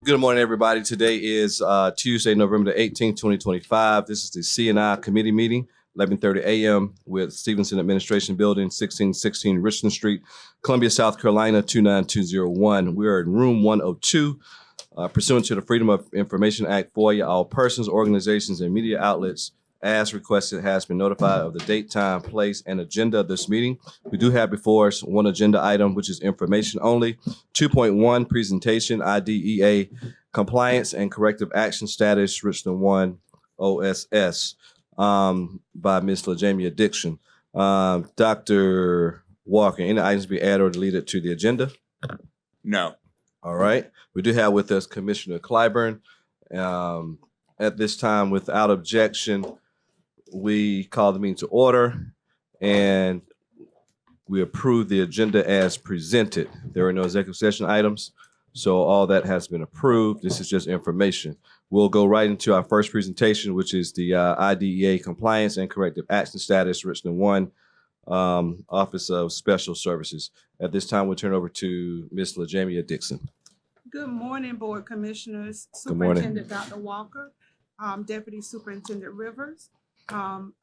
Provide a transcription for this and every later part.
Good morning, everybody. Today is Tuesday, November the 18th, 2025. This is the C&I committee meeting, 11:30 a.m. with Stevenson Administration Building, 1616 Richland Street, Columbia, South Carolina, 29201. We are in room 102. Pursuant to the Freedom of Information Act, FOIA, all persons, organizations, and media outlets, as requested, has been notified of the date, time, place, and agenda of this meeting. We do have before us one agenda item, which is information only. 2.1, presentation, IDEA, compliance and corrective action status, Richland 1 OSS, by Ms. LaJamia Dixon. Dr. Walker, any items be added or deleted to the agenda? No. All right. We do have with us Commissioner Clyburn. At this time, without objection, we call the meeting to order and we approve the agenda as presented. There are no executive session items, so all that has been approved. This is just information. We'll go right into our first presentation, which is the IDEA compliance and corrective action status, Richland 1, Office of Special Services. At this time, we'll turn over to Ms. LaJamia Dixon. Good morning, Board Commissioners. Good morning. Superintendent Dr. Walker, Deputy Superintendent Rivers,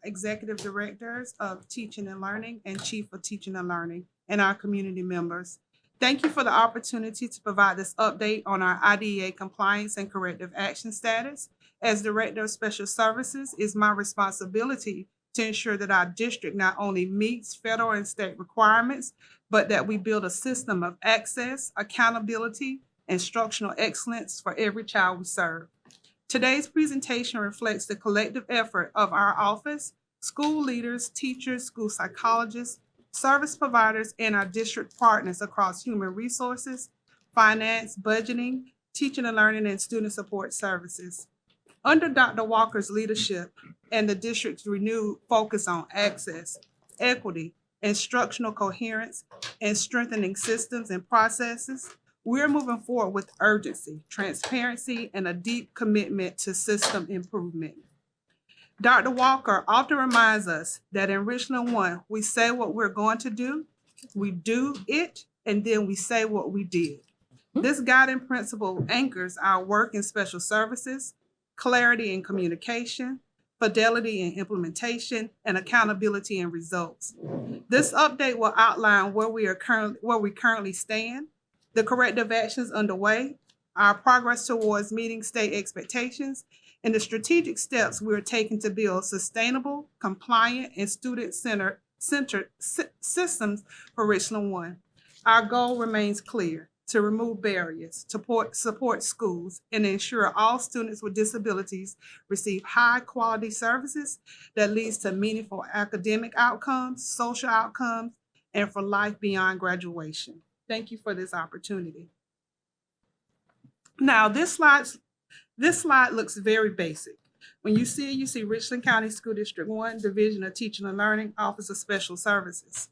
Executive Directors of Teaching and Learning, and Chief of Teaching and Learning, and our community members. Thank you for the opportunity to provide this update on our IDEA compliance and corrective action status. As Director of Special Services, it's my responsibility to ensure that our district not only meets federal and state requirements, but that we build a system of access, accountability, instructional excellence for every child we serve. Today's presentation reflects the collective effort of our office, school leaders, teachers, school psychologists, service providers, and our district partners across human resources, finance, budgeting, teaching and learning, and student support services. Under Dr. Walker's leadership and the district's renewed focus on access, equity, instructional coherence, and strengthening systems and processes, we're moving forward with urgency, transparency, and a deep commitment to system improvement. Dr. Walker often reminds us that in Richland 1, we say what we're going to do, we do it, and then we say what we did. This guiding principle anchors our work in special services, clarity in communication, fidelity in implementation, and accountability in results. This update will outline where we currently stand, the corrective actions underway, our progress towards meeting state expectations, and the strategic steps we're taking to build sustainable, compliant, and student-centered systems for Richland 1. Our goal remains clear: to remove barriers, to support schools, and ensure all students with disabilities receive high-quality services that leads to meaningful academic outcomes, social outcomes, and for life beyond graduation. Thank you for this opportunity. Now, this slide looks very basic. When you see Richland County School District 1, Division of Teaching and Learning, Office of Special Services.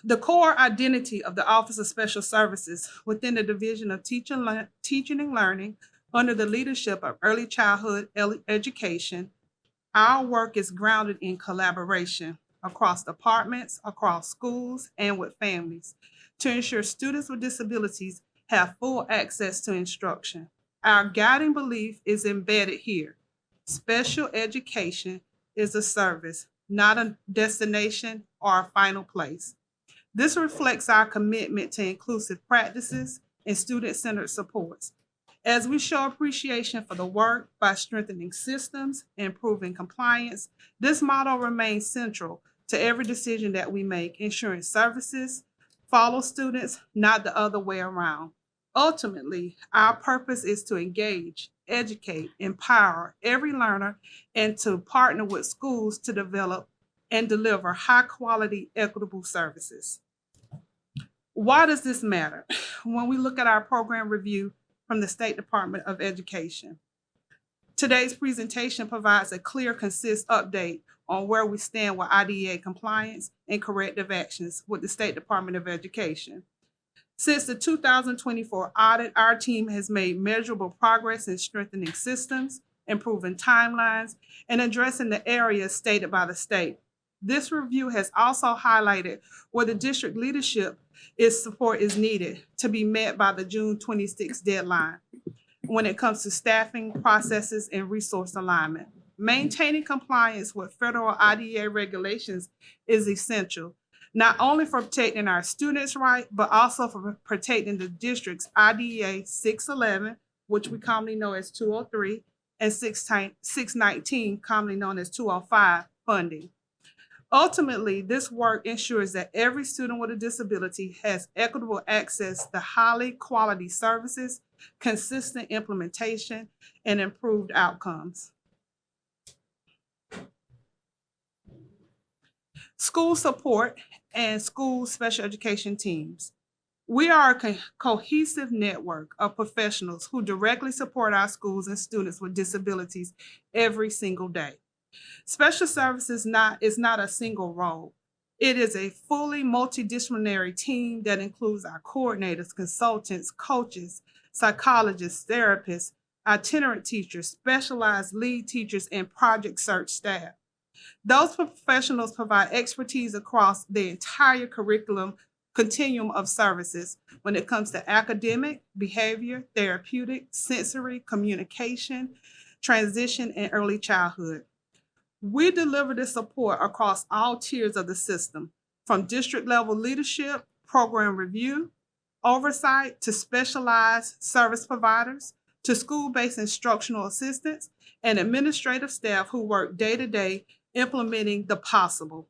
The core identity of the Office of Special Services within the Division of Teaching and Learning under the leadership of Early Childhood Education, our work is grounded in collaboration across departments, across schools, and with families to ensure students with disabilities have full access to instruction. Our guiding belief is embedded here. Special education is a service, not a destination or a final place. This reflects our commitment to inclusive practices and student-centered supports. As we show appreciation for the work by strengthening systems, improving compliance, this model remains central to every decision that we make, ensuring services follow students, not the other way around. Ultimately, our purpose is to engage, educate, empower every learner, and to partner with schools to develop and deliver high-quality, equitable services. Why does this matter? When we look at our program review from the State Department of Education, today's presentation provides a clear, concise update on where we stand with IDEA compliance and corrective actions with the State Department of Education. Since the 2024 audit, our team has made measurable progress in strengthening systems, improving timelines, and addressing the areas stated by the state. This review has also highlighted where the district leadership support is needed to be met by the June 26th deadline when it comes to staffing, processes, and resource alignment. Maintaining compliance with federal IDEA regulations is essential, not only for protecting our students' rights, but also for protecting the district's IDEA 611, which we commonly know as 203, and 619, commonly known as 205, funding. Ultimately, this work ensures that every student with a disability has equitable access to highly quality services, consistent implementation, and improved outcomes. School support and school special education teams. We are a cohesive network of professionals who directly support our schools and students with disabilities every single day. Special services is not a single role. It is a fully multidisciplinary team that includes our coordinators, consultants, coaches, psychologists, therapists, itinerant teachers, specialized lead teachers, and project search staff. Those professionals provide expertise across the entire curriculum continuum of services when it comes to academic, behavior, therapeutic, sensory, communication, transition, and early childhood. We deliver this support across all tiers of the system, from district level leadership, program review, oversight, to specialized service providers, to school-based instructional assistants, and administrative staff who work day to day implementing the possible.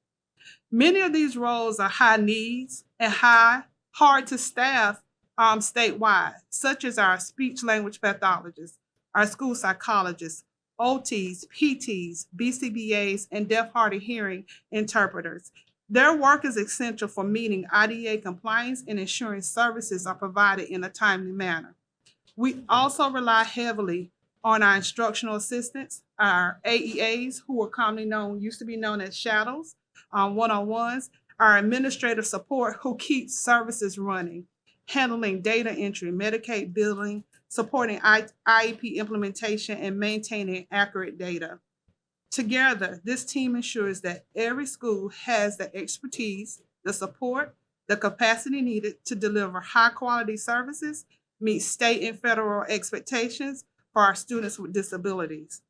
Many of these roles are high needs and hard to staff statewide, such as our speech language pathologists, our school psychologists, OTs, PTs, BCBAs, and deaf, hard of hearing interpreters. Their work is essential for meeting IDEA compliance and ensuring services are provided in a timely manner. We also rely heavily on our instructional assistants, our AEAs, who used to be known as shadows, one-on-ones, our administrative support who keeps services running, handling data entry, Medicaid billing, supporting IEP implementation, and maintaining accurate data. Together, this team ensures that every school has the expertise, the support, the capacity needed to deliver high-quality services, meet state and federal expectations for our students with disabilities.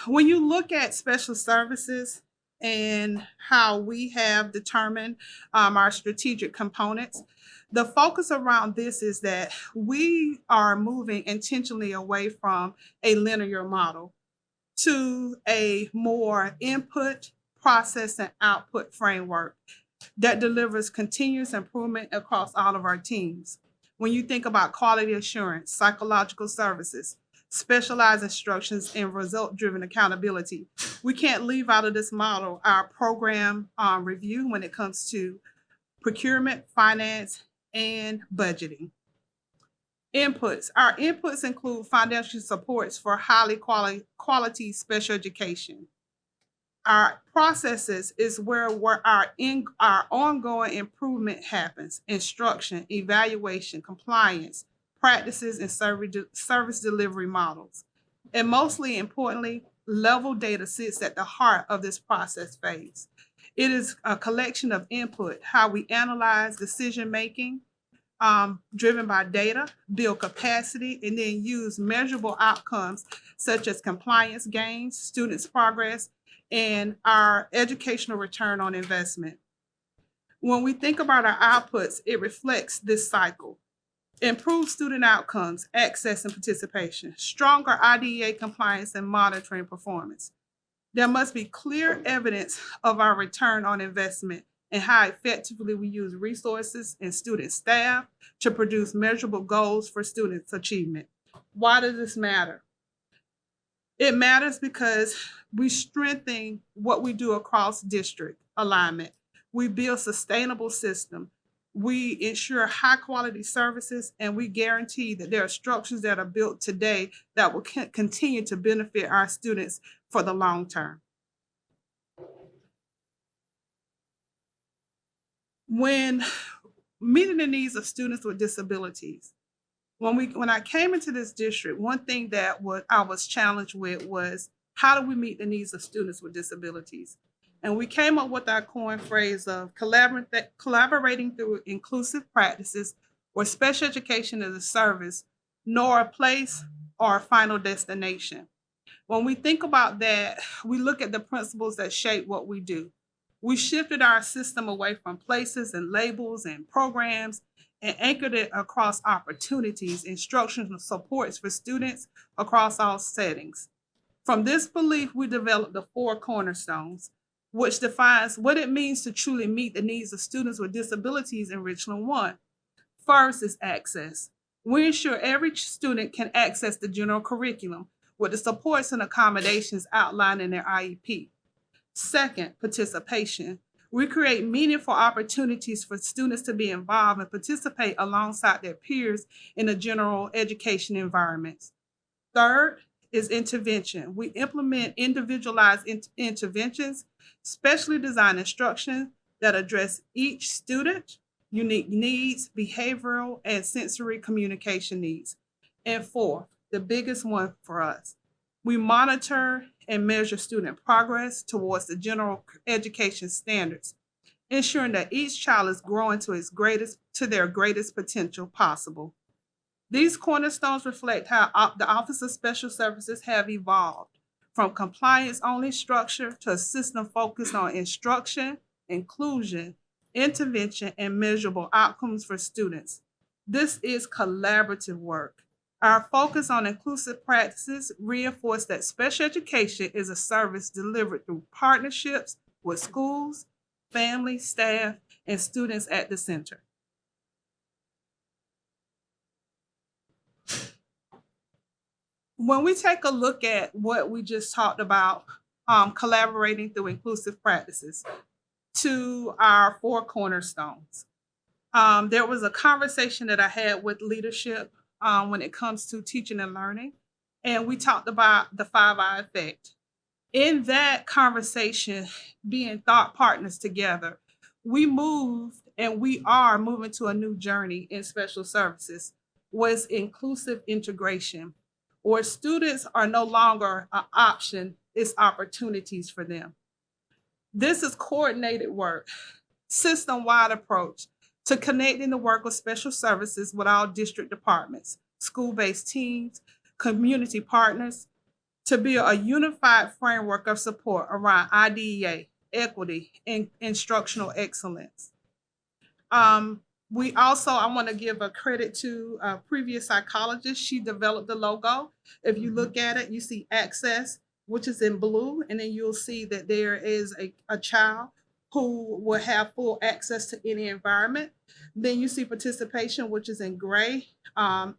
When you look at special services and how we have determined our strategic components, the focus around this is that we are moving intentionally away from a linear model to a more input, process, and output framework that delivers continuous improvement across all of our teams. When you think about quality assurance, psychological services, specialized instructions, and result-driven accountability, we can't leave out of this model our program review when it comes to procurement, finance, and budgeting. Inputs. Our inputs include financial supports for highly quality special education. Our processes is where our ongoing improvement happens: instruction, evaluation, compliance, practices, and service delivery models. And mostly importantly, level data sits at the heart of this process phase. It is a collection of input, how we analyze decision making, driven by data, build capacity, and then use measurable outcomes such as compliance gains, students' progress, and our educational return on investment. When we think about our outputs, it reflects this cycle. Improved student outcomes, access and participation, stronger IDEA compliance and monitoring performance. There must be clear evidence of our return on investment and how effectively we use resources and student staff to produce measurable goals for students' achievement. Why does this matter? It matters because we strengthen what we do across district alignment. We build sustainable system. We ensure high quality services, and we guarantee that there are structures that are built today that will continue to benefit our students for the long term. When meeting the needs of students with disabilities, when I came into this district, one thing that I was challenged with was how do we meet the needs of students with disabilities? And we came up with our coin phrase of collaborating through inclusive practices where special education is a service, nor a place or a final destination. When we think about that, we look at the principles that shape what we do. We shifted our system away from places and labels and programs and anchored it across opportunities, instructional supports for students across all settings. From this belief, we developed the four cornerstones, which defines what it means to truly meet the needs of students with disabilities in Richland 1. First is access. We ensure every student can access the general curriculum with the supports and accommodations outlined in their IEP. Second, participation. We create meaningful opportunities for students to be involved and participate alongside their peers in the general education environments. Third is intervention. We implement individualized interventions, specially designed instruction that address each student, unique needs, behavioral and sensory communication needs. And fourth, the biggest one for us, we monitor and measure student progress towards the general education standards, ensuring that each child is growing to their greatest potential possible. These cornerstones reflect how the Office of Special Services have evolved from compliance-only structure to a system focused on instruction, inclusion, intervention, and measurable outcomes for students. This is collaborative work. Our focus on inclusive practices reinforce that special education is a service delivered through partnerships with schools, families, staff, and students at the center. When we take a look at what we just talked about, collaborating through inclusive practices, to our four cornerstones, there was a conversation that I had with leadership when it comes to teaching and learning, and we talked about the 5I effect. In that conversation, being thought partners together, we moved and we are moving to a new journey in special services was inclusive integration, where students are no longer an option, it's opportunities for them. This is coordinated work, system-wide approach to connecting the work of special services with all district departments, school-based teams, community partners, to build a unified framework of support around IDEA, equity, and instructional excellence. I want to give a credit to a previous psychologist. She developed the logo. If you look at it, you see access, which is in blue, and then you'll see that there is a child who will have full access to any environment. Then you see participation, which is in gray.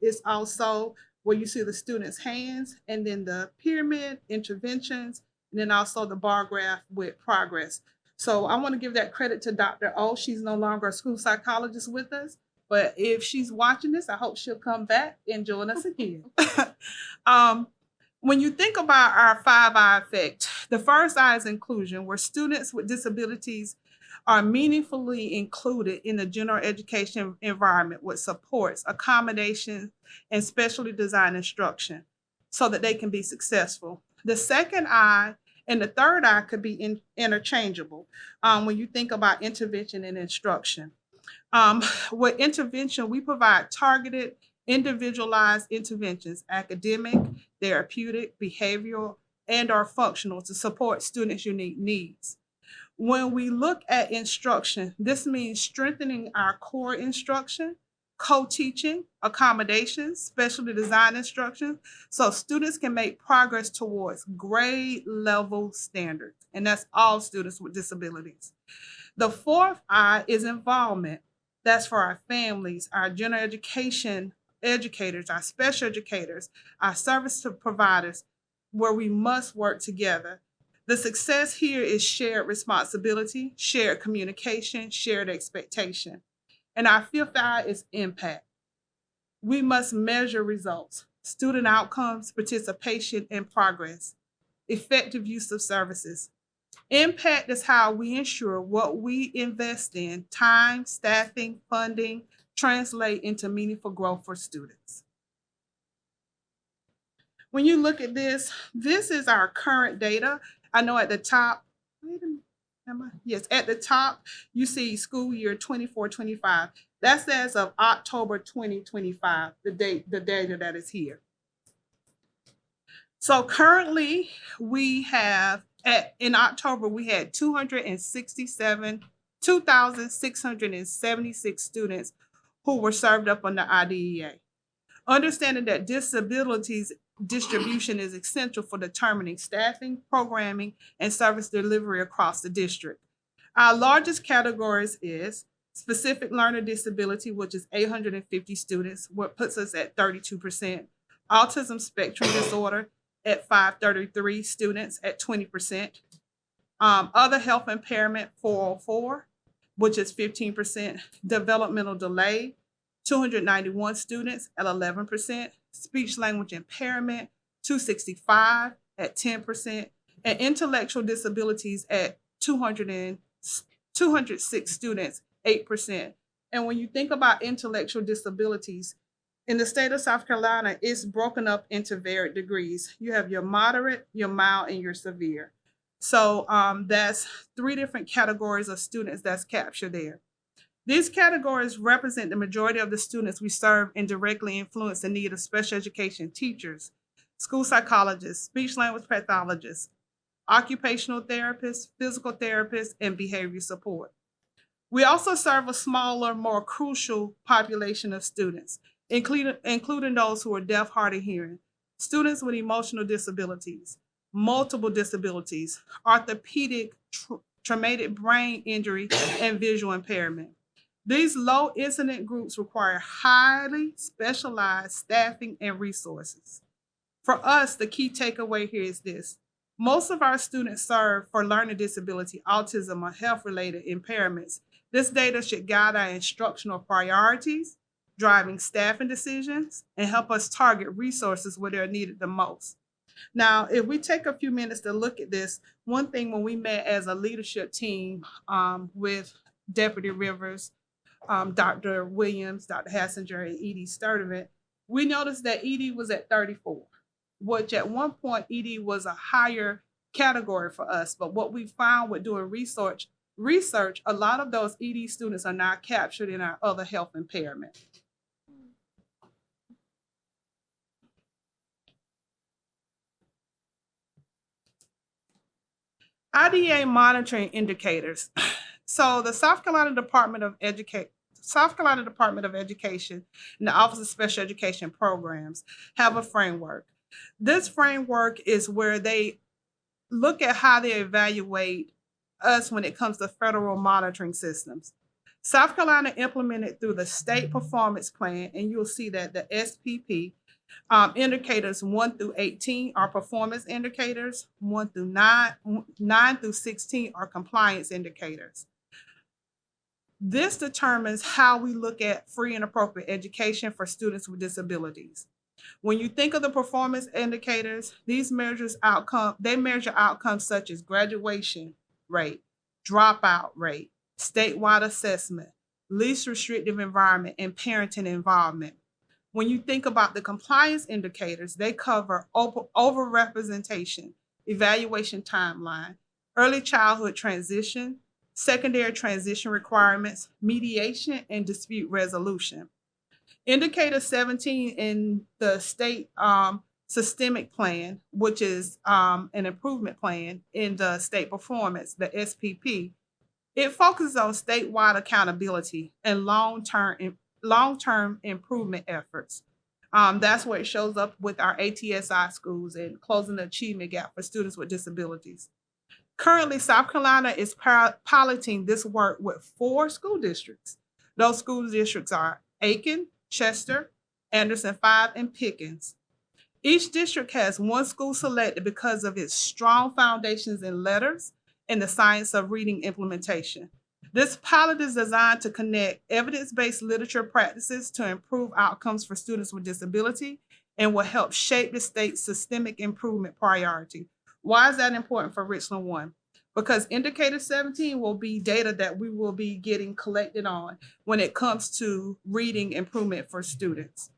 It's also where you see the students' hands, and then the pyramid, interventions, and then also the bar graph with progress. So I want to give that credit to Dr. O. She's no longer a school psychologist with us, but if she's watching this, I hope she'll come back and join us again. When you think about our 5I effect, the first I is inclusion, where students with disabilities are meaningfully included in the general education environment with supports, accommodations, and specially designed instruction so that they can be successful. The second I and the third I could be interchangeable when you think about intervention and instruction. With intervention, we provide targeted, individualized interventions, academic, therapeutic, behavioral, and or functional to support students' unique needs. When we look at instruction, this means strengthening our core instruction, co-teaching, accommodations, specially designed instruction, so students can make progress towards grade level standards. And that's all students with disabilities. The fourth I is involvement. That's for our families, our general education educators, our special educators, our service providers, where we must work together. The success here is shared responsibility, shared communication, shared expectation. And our fifth I is impact. We must measure results, student outcomes, participation, and progress, effective use of services. Impact is how we ensure what we invest in, time, staffing, funding, translate into meaningful growth for students. When you look at this, this is our current data. I know at the top, yes, at the top, you see school year 24-25. That's as of October 2025, the data that is here. So currently we have in October, we had 2,676 students who were served up under IDEA. Understanding that disabilities distribution is essential for determining staffing, programming, and service delivery across the district. Our largest categories is specific learner disability, which is 850 students, what puts us at 32%. Autism spectrum disorder at 533 students at 20%. Other health impairment 404, which is 15%. Developmental delay, 291 students at 11%. Speech language impairment, 265 at 10%. And intellectual disabilities at 206 students, 8%. And when you think about intellectual disabilities, in the state of South Carolina, it's broken up into varied degrees. You have your moderate, your mild, and your severe. So that's 3 different categories of students that's captured there. These categories represent the majority of the students we serve and directly influence the need of special education teachers, school psychologists, speech language pathologists, occupational therapists, physical therapists, and behavior support. We also serve a smaller, more crucial population of students, including those who are deaf, hard of hearing, students with emotional disabilities, multiple disabilities, orthopedic, traumatic brain injury, and visual impairment. These low incident groups require highly specialized staffing and resources. For us, the key takeaway here is this. Most of our students serve for learning disability, autism, or health-related impairments. This data should guide our instructional priorities, driving staffing decisions, and help us target resources where they're needed the most. Now, if we take a few minutes to look at this, one thing when we met as a leadership team with Deputy Rivers, Dr. Williams, Dr. Hassinger, and Edie Sturdivant, we noticed that Edie was at 34, which at one point Edie was a higher category for us. But what we found with doing research, a lot of those ED students are not captured in our other health impairment. IDEA monitoring indicators. So the South Carolina Department of Education and the Office of Special Education Programs have a framework. This framework is where they look at how they evaluate us when it comes to federal monitoring systems. South Carolina implemented through the State Performance Plan, and you'll see that the SPP indicators 1 through 18 are performance indicators, 1 through 9 through 16 are compliance indicators. This determines how we look at free and appropriate education for students with disabilities. When you think of the performance indicators, these measure outcomes such as graduation rate, dropout rate, statewide assessment, least restrictive environment, and parenting involvement. When you think about the compliance indicators, they cover overrepresentation, evaluation timeline, early childhood transition, secondary transition requirements, mediation, and dispute resolution. Indicator 17 in the state systemic plan, which is an improvement plan in the state performance, the SPP, it focuses on statewide accountability and long-term improvement efforts. That's where it shows up with our ATSI schools and closing the achievement gap for students with disabilities. Currently, South Carolina is piloting this work with 4 school districts. Those school districts are Aiken, Chester, Anderson 5, and Pickens. Each district has 1 school selected because of its strong foundations in letters and the science of reading implementation. This pilot is designed to connect evidence-based literature practices to improve outcomes for students with disability and will help shape the state's systemic improvement priority. Why is that important for Richland 1? Because indicator 17 will be data that we will be getting collected on when it comes to reading improvement for students.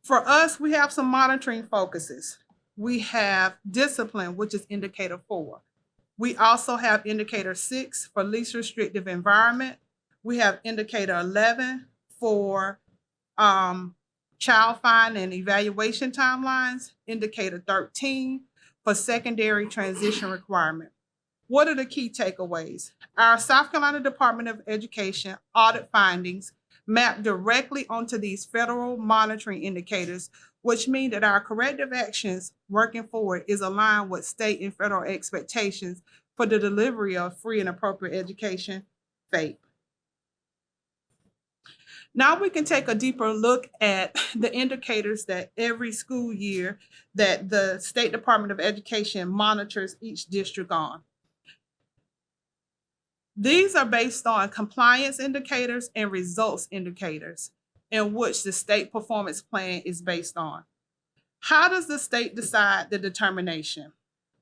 For us, we have some monitoring focuses. We have discipline, which is indicator 4. We also have indicator 6 for least restrictive environment. We have indicator 11 for child find and evaluation timelines, indicator 13 for secondary transition requirement. What are the key takeaways? Our South Carolina Department of Education audit findings map directly onto these federal monitoring indicators, which mean that our corrective actions working forward is aligned with state and federal expectations for the delivery of free and appropriate education, FAPE. Now we can take a deeper look at the indicators that every school year that the State Department of Education monitors each district on. These are based on compliance indicators and results indicators in which the state performance plan is based on. How does the state decide the determination?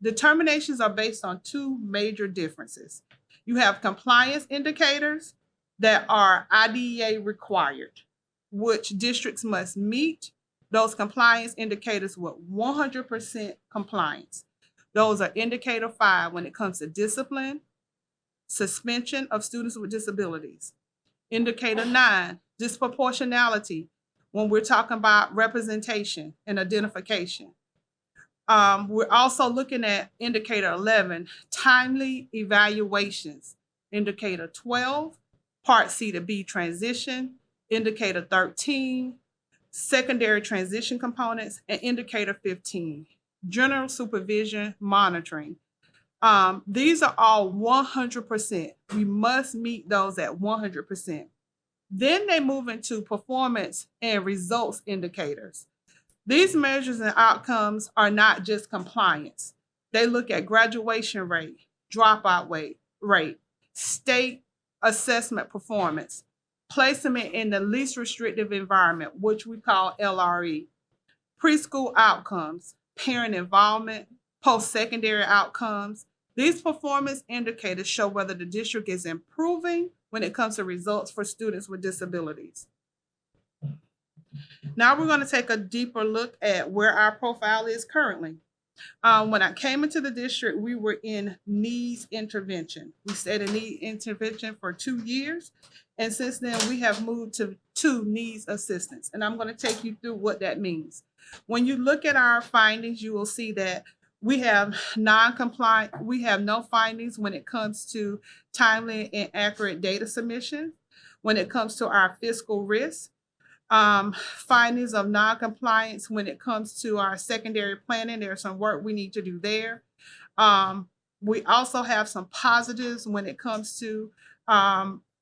Determinations are based on two major differences. You have compliance indicators that are IDEA required, which districts must meet those compliance indicators with 100% compliance. Those are indicator 5 when it comes to discipline, suspension of students with disabilities. Indicator 9, disproportionality, when we're talking about representation and identification. We're also looking at indicator 11, timely evaluations. Indicator 12, Part C to B transition. Indicator 13, secondary transition components. And indicator 15, general supervision monitoring. These are all 100%. We must meet those at 100%. Then they move into performance and results indicators. These measures and outcomes are not just compliance. They look at graduation rate, dropout rate, state assessment performance, placement in the least restrictive environment, which we call LRE, preschool outcomes, parent involvement, post-secondary outcomes. These performance indicators show whether the district is improving when it comes to results for students with disabilities. Now we're going to take a deeper look at where our profile is currently. When I came into the district, we were in needs intervention. We stayed in need intervention for 2 years. And since then, we have moved to needs assistance. And I'm going to take you through what that means. When you look at our findings, you will see that we have we have no findings when it comes to timely and accurate data submission. When it comes to our fiscal risk, findings of non-compliance when it comes to our secondary planning, there's some work we need to do there. We also have some positives when it comes to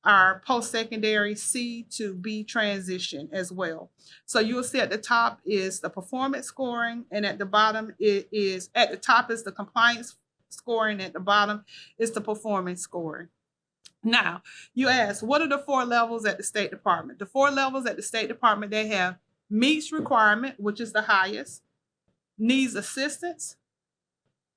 our post-secondary C to B transition as well. So you'll see at the top is the performance scoring, and at the bottom at the top is the compliance scoring, at the bottom is the performance scoring. Now, you ask, what are the 4 levels at the State Department? The 4 levels at the State Department, they have meets requirement, which is the highest, needs assistance,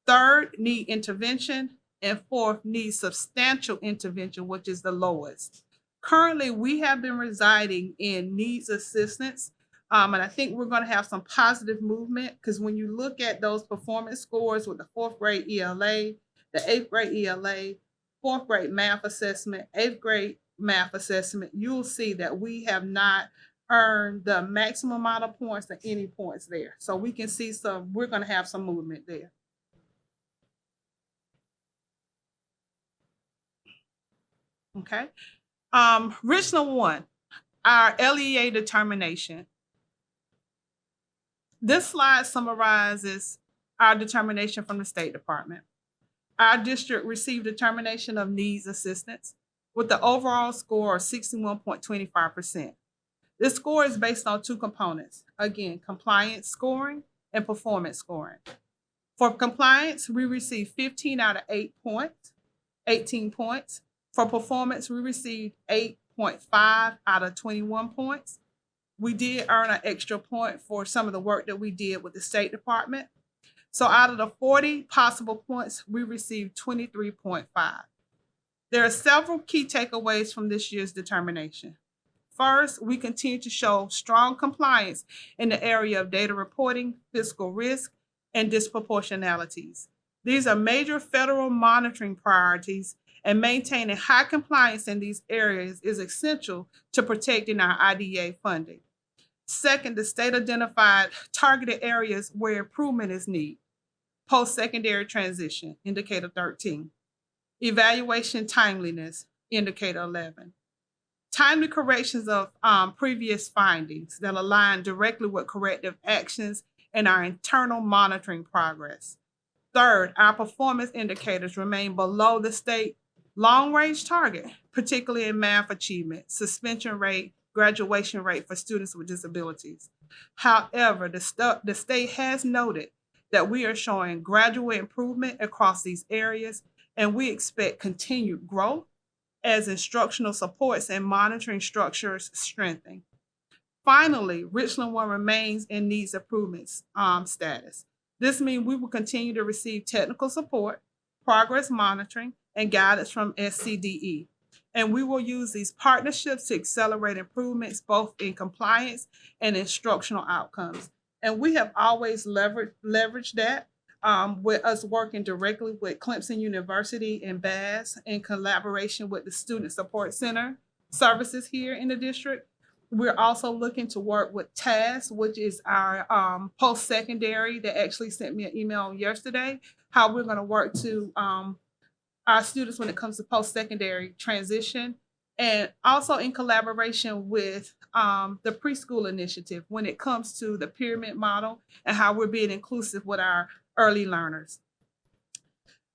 3rd, need intervention, and 4th, needs substantial intervention, which is the lowest. Currently, we have been residing in needs assistance, and I think we're going to have some positive movement, because when you look at those performance scores with the 4th grade ELA, the 8th grade ELA, 4th grade math assessment, 8th grade math assessment, you'll see that we have not earned the maximum amount of points or any points there. So we can see we're going to have some movement there. Okay. Richland 1, our LEA determination. This slide summarizes our determination from the State Department. Our district received determination of needs assistance with the overall score of 61.25%. This score is based on 2 components. Again, compliance scoring and performance scoring. For compliance, we received 15 out of 18 points. For performance, we received 8.5 out of 21 points. We did earn an extra point for some of the work that we did with the State Department. So out of the 40 possible points, we received 23.5. There are several key takeaways from this year's determination. First, we continue to show strong compliance in the area of data reporting, fiscal risk, and disproportionalities. These are major federal monitoring priorities, and maintaining high compliance in these areas is essential to protecting our IDEA funding. Second, the state identified targeted areas where improvement is needed. Post-secondary transition, indicator 13. Evaluation timeliness, indicator 11. Timely corrections of previous findings that align directly with corrective actions and our internal monitoring progress. Third, our performance indicators remain below the state long-range target, particularly in math achievement, suspension rate, graduation rate for students with disabilities. However, the state has noted that we are showing gradual improvement across these areas, and we expect continued growth as instructional supports and monitoring structures strengthen. Finally, Richland 1 remains in needs improvements status. This means we will continue to receive technical support, progress monitoring, and guidance from SCDE. And we will use these partnerships to accelerate improvements both in compliance and instructional outcomes. And we have always leveraged that with us working directly with Clemson University and BAS in collaboration with the Student Support Center services here in the district. We're also looking to work with TAS, which is our post-secondary that actually sent me an email yesterday, how we're going to work to our students when it comes to post-secondary transition, and also in collaboration with the preschool initiative when it comes to the pyramid model and how we're being inclusive with our early learners.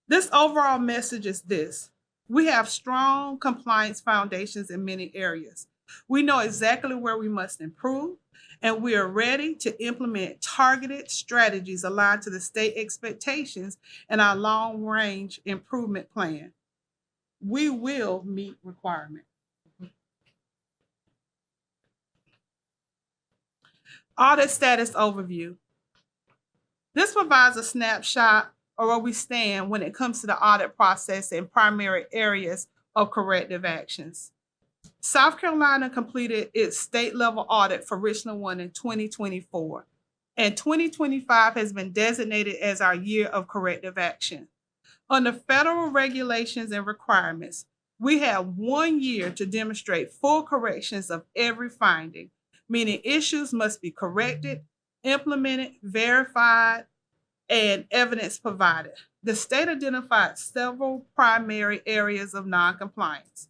This overall message is this: we have strong compliance foundations in many areas. We know exactly where we must improve, and we are ready to implement targeted strategies aligned to the state expectations and our long-range improvement plan. We will meet requirements. Audit status overview. This provides a snapshot of where we stand when it comes to the audit process in primary areas of corrective actions. South Carolina completed its state-level audit for Richland 1 in 2024, and 2025 has been designated as our year of corrective action. Under federal regulations and requirements, we have 1 year to demonstrate full corrections of every finding, meaning issues must be corrected, implemented, verified, and evidence provided. The state identified several primary areas of noncompliance.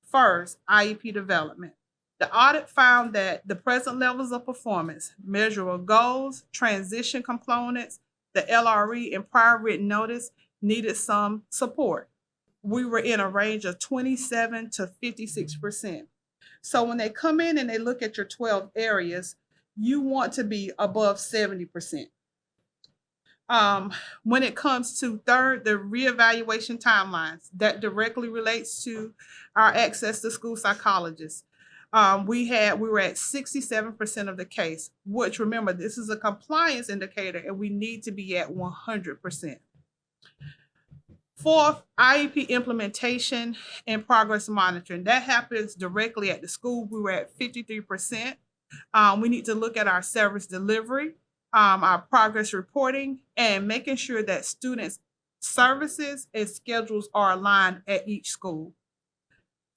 First, IEP development. The audit found that the present levels of performance, measurable goals, transition components, the LRE, and prior written notice needed some support. We were in a range of 27 to 56%. So when they come in and they look at your 12 areas, you want to be above 70%. When it comes to third, the reevaluation timelines, that directly relates to our access to school psychologists. We were at 67% of the case, which, remember, this is a compliance indicator and we need to be at 100%. Fourth, IEP implementation and progress monitoring. That happens directly at the school. We were at 53%. We need to look at our service delivery, our progress reporting, and making sure that students' services and schedules are aligned at each school.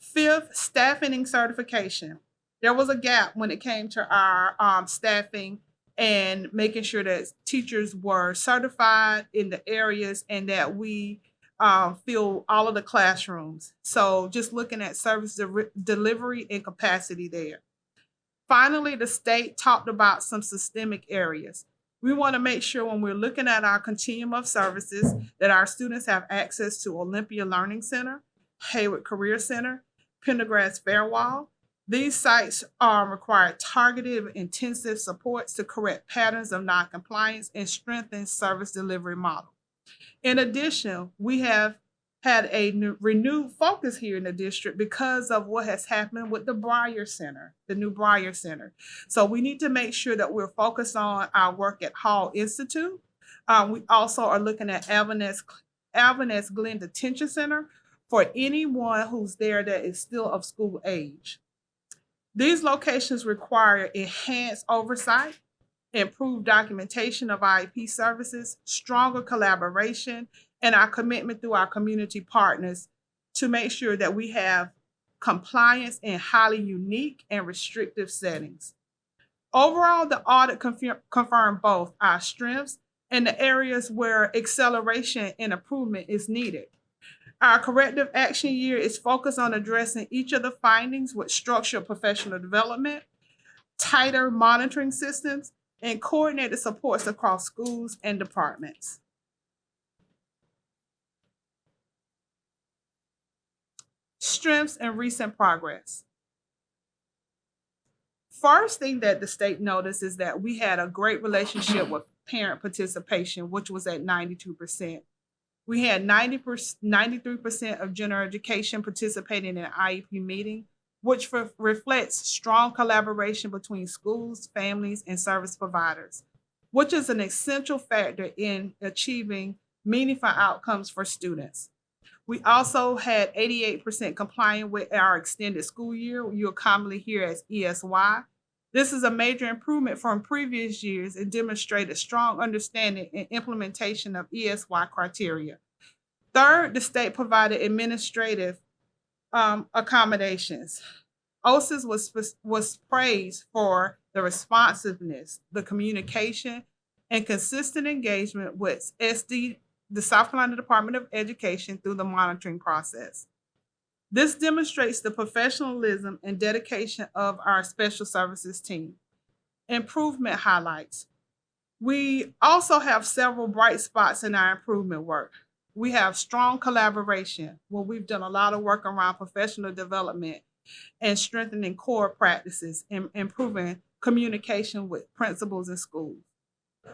Fifth, staffing and certification. There was a gap when it came to our staffing and making sure that teachers were certified in the areas and that we fill all of the classrooms. So just looking at service delivery and capacity there. Finally, the state talked about some systemic areas. We want to make sure when we're looking at our continuum of services that our students have access to Olympia Learning Center, Hayward Career Center, Pendergrass Fairwall. These sites require targeted, intensive supports to correct patterns of noncompliance and strengthen service delivery model. In addition, we have had a renewed focus here in the district because of what has happened with the Breyer Center, the new Breyer Center. So we need to make sure that we're focused on our work at Hall Institute. We also are looking at Alvaness Glen Detention Center for anyone who's there that is still of school age. These locations require enhanced oversight, improved documentation of IEP services, stronger collaboration, and our commitment through our community partners to make sure that we have compliance in highly unique and restrictive settings. Overall, the audit confirmed both our strengths and the areas where acceleration and improvement is needed. Our corrective action year is focused on addressing each of the findings with structured professional development, tighter monitoring systems, and coordinated supports across schools and departments. Strengths and recent progress. First thing that the state noticed is that we had a great relationship with parent participation, which was at 92%. We had 93% of general education participating in an IEP meeting, which reflects strong collaboration between schools, families, and service providers, which is an essential factor in achieving meaningful outcomes for students. We also had 88% compliant with our extended school year, you'll commonly hear as ESY. This is a major improvement from previous years and demonstrated strong understanding and implementation of ESY criteria. Third, the state provided administrative accommodations. OSIS was praised for the responsiveness, the communication, and consistent engagement with SD, the South Carolina Department of Education, through the monitoring process. This demonstrates the professionalism and dedication of our special services team. Improvement highlights. We also have several bright spots in our improvement work. We have strong collaboration where we've done a lot of work around professional development and strengthening core practices and improving communication with principals and schools.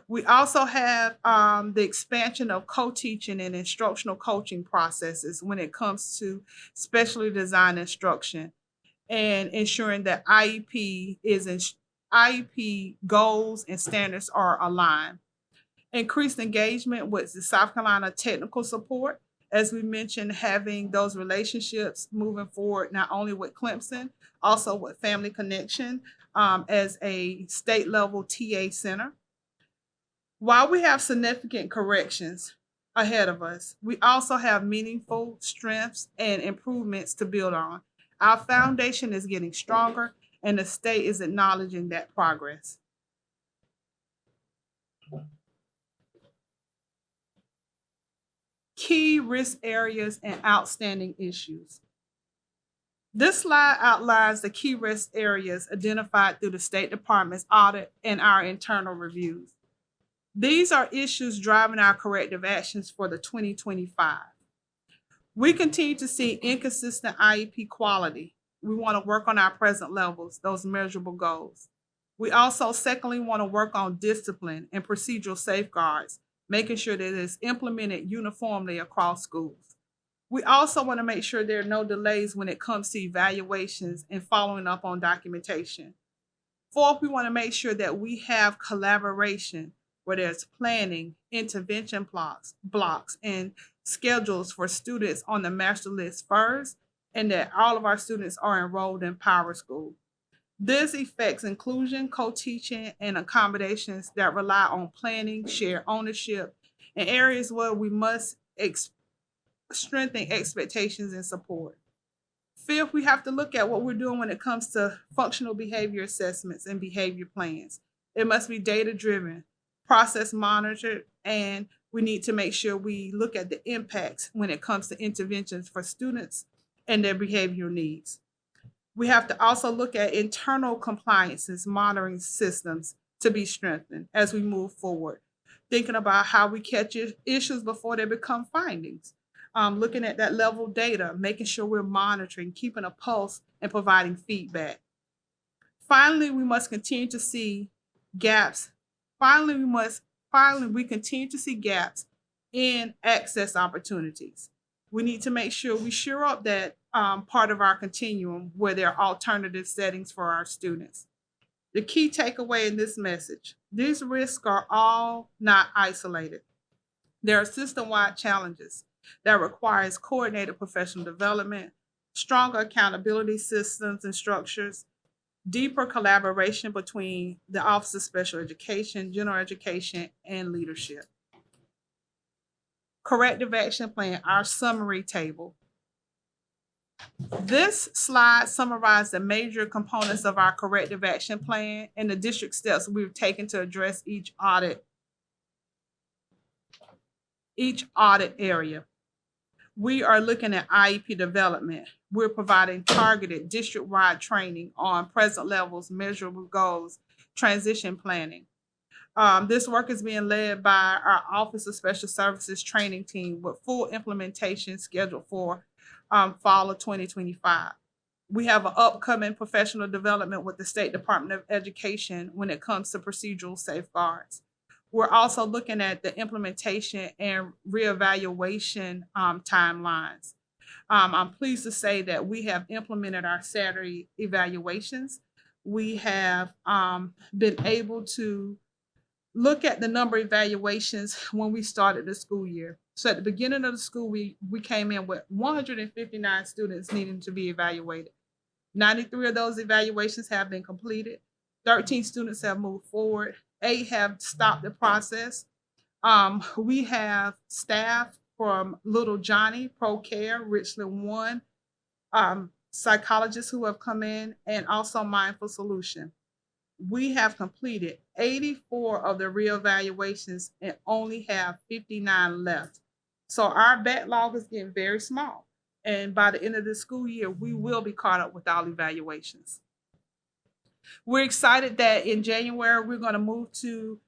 We also have the expansion of co-teaching and instructional coaching processes when it comes to specially designed instruction and ensuring that IEP goals and standards are aligned. Increased engagement with the South Carolina technical support, as we mentioned, having those relationships moving forward, not only with Clemson, also with Family Connection as a state level TA center. While we have significant corrections ahead of us, we also have meaningful strengths and improvements to build on. Our foundation is getting stronger, and the state is acknowledging that progress. Key risk areas and outstanding issues. This slide outlines the key risk areas identified through the State Department's audit and our internal reviews. These are issues driving our corrective actions for the 2025. We continue to see inconsistent IEP quality. We want to work on our present levels, those measurable goals. We also, secondly, want to work on discipline and procedural safeguards, making sure that it is implemented uniformly across schools. We also want to make sure there are no delays when it comes to evaluations and following up on documentation. Fourth, we want to make sure that we have collaboration where there's planning, intervention blocks, and schedules for students on the master list first, and that all of our students are enrolled in Power School. This affects inclusion, co-teaching, and accommodations that rely on planning, shared ownership, and areas where we must strengthen expectations and support. Fifth, we have to look at what we're doing when it comes to functional behavior assessments and behavior plans. It must be data-driven, process monitored, and we need to make sure we look at the impacts when it comes to interventions for students and their behavioral needs. We have to also look at internal compliances, monitoring systems to be strengthened as we move forward, thinking about how we catch issues before they become findings, looking at that level data, making sure we're monitoring, keeping a pulse, and providing feedback. Finally, we must continue to see gaps. We continue to see gaps in access opportunities. We need to make sure we shore up that part of our continuum where there are alternative settings for our students. The key takeaway in this message: these risks are all not isolated. There are system-wide challenges that requires coordinated professional development, stronger accountability systems and structures, deeper collaboration between the Office of Special Education, General Education, and leadership. Corrective action plan, our summary table. This slide summarizes the major components of our corrective action plan and the district steps we've taken to address each audit area. We are looking at IEP development. We're providing targeted district-wide training on present levels, measurable goals, transition planning. This work is being led by our Office of Special Services training team with full implementation scheduled for fall of 2025. We have an upcoming professional development with the State Department of Education when it comes to procedural safeguards. We're also looking at the implementation and reevaluation timelines. I'm pleased to say that we have implemented our Saturday evaluations. We have been able to look at the number of evaluations when we started the school year. So at the beginning of the school, we came in with 159 students needing to be evaluated. 93 of those evaluations have been completed. 13 students have moved forward. 8 have stopped the process. We have staff from Little Johnny, Pro Care, Richland 1, psychologists who have come in, and also Mindful Solution. We have completed 84 of the reevaluations and only have 59 left. So our backlog is getting very small. And by the end of the school year, we will be caught up with all evaluations. We're excited that in January, we're going to move to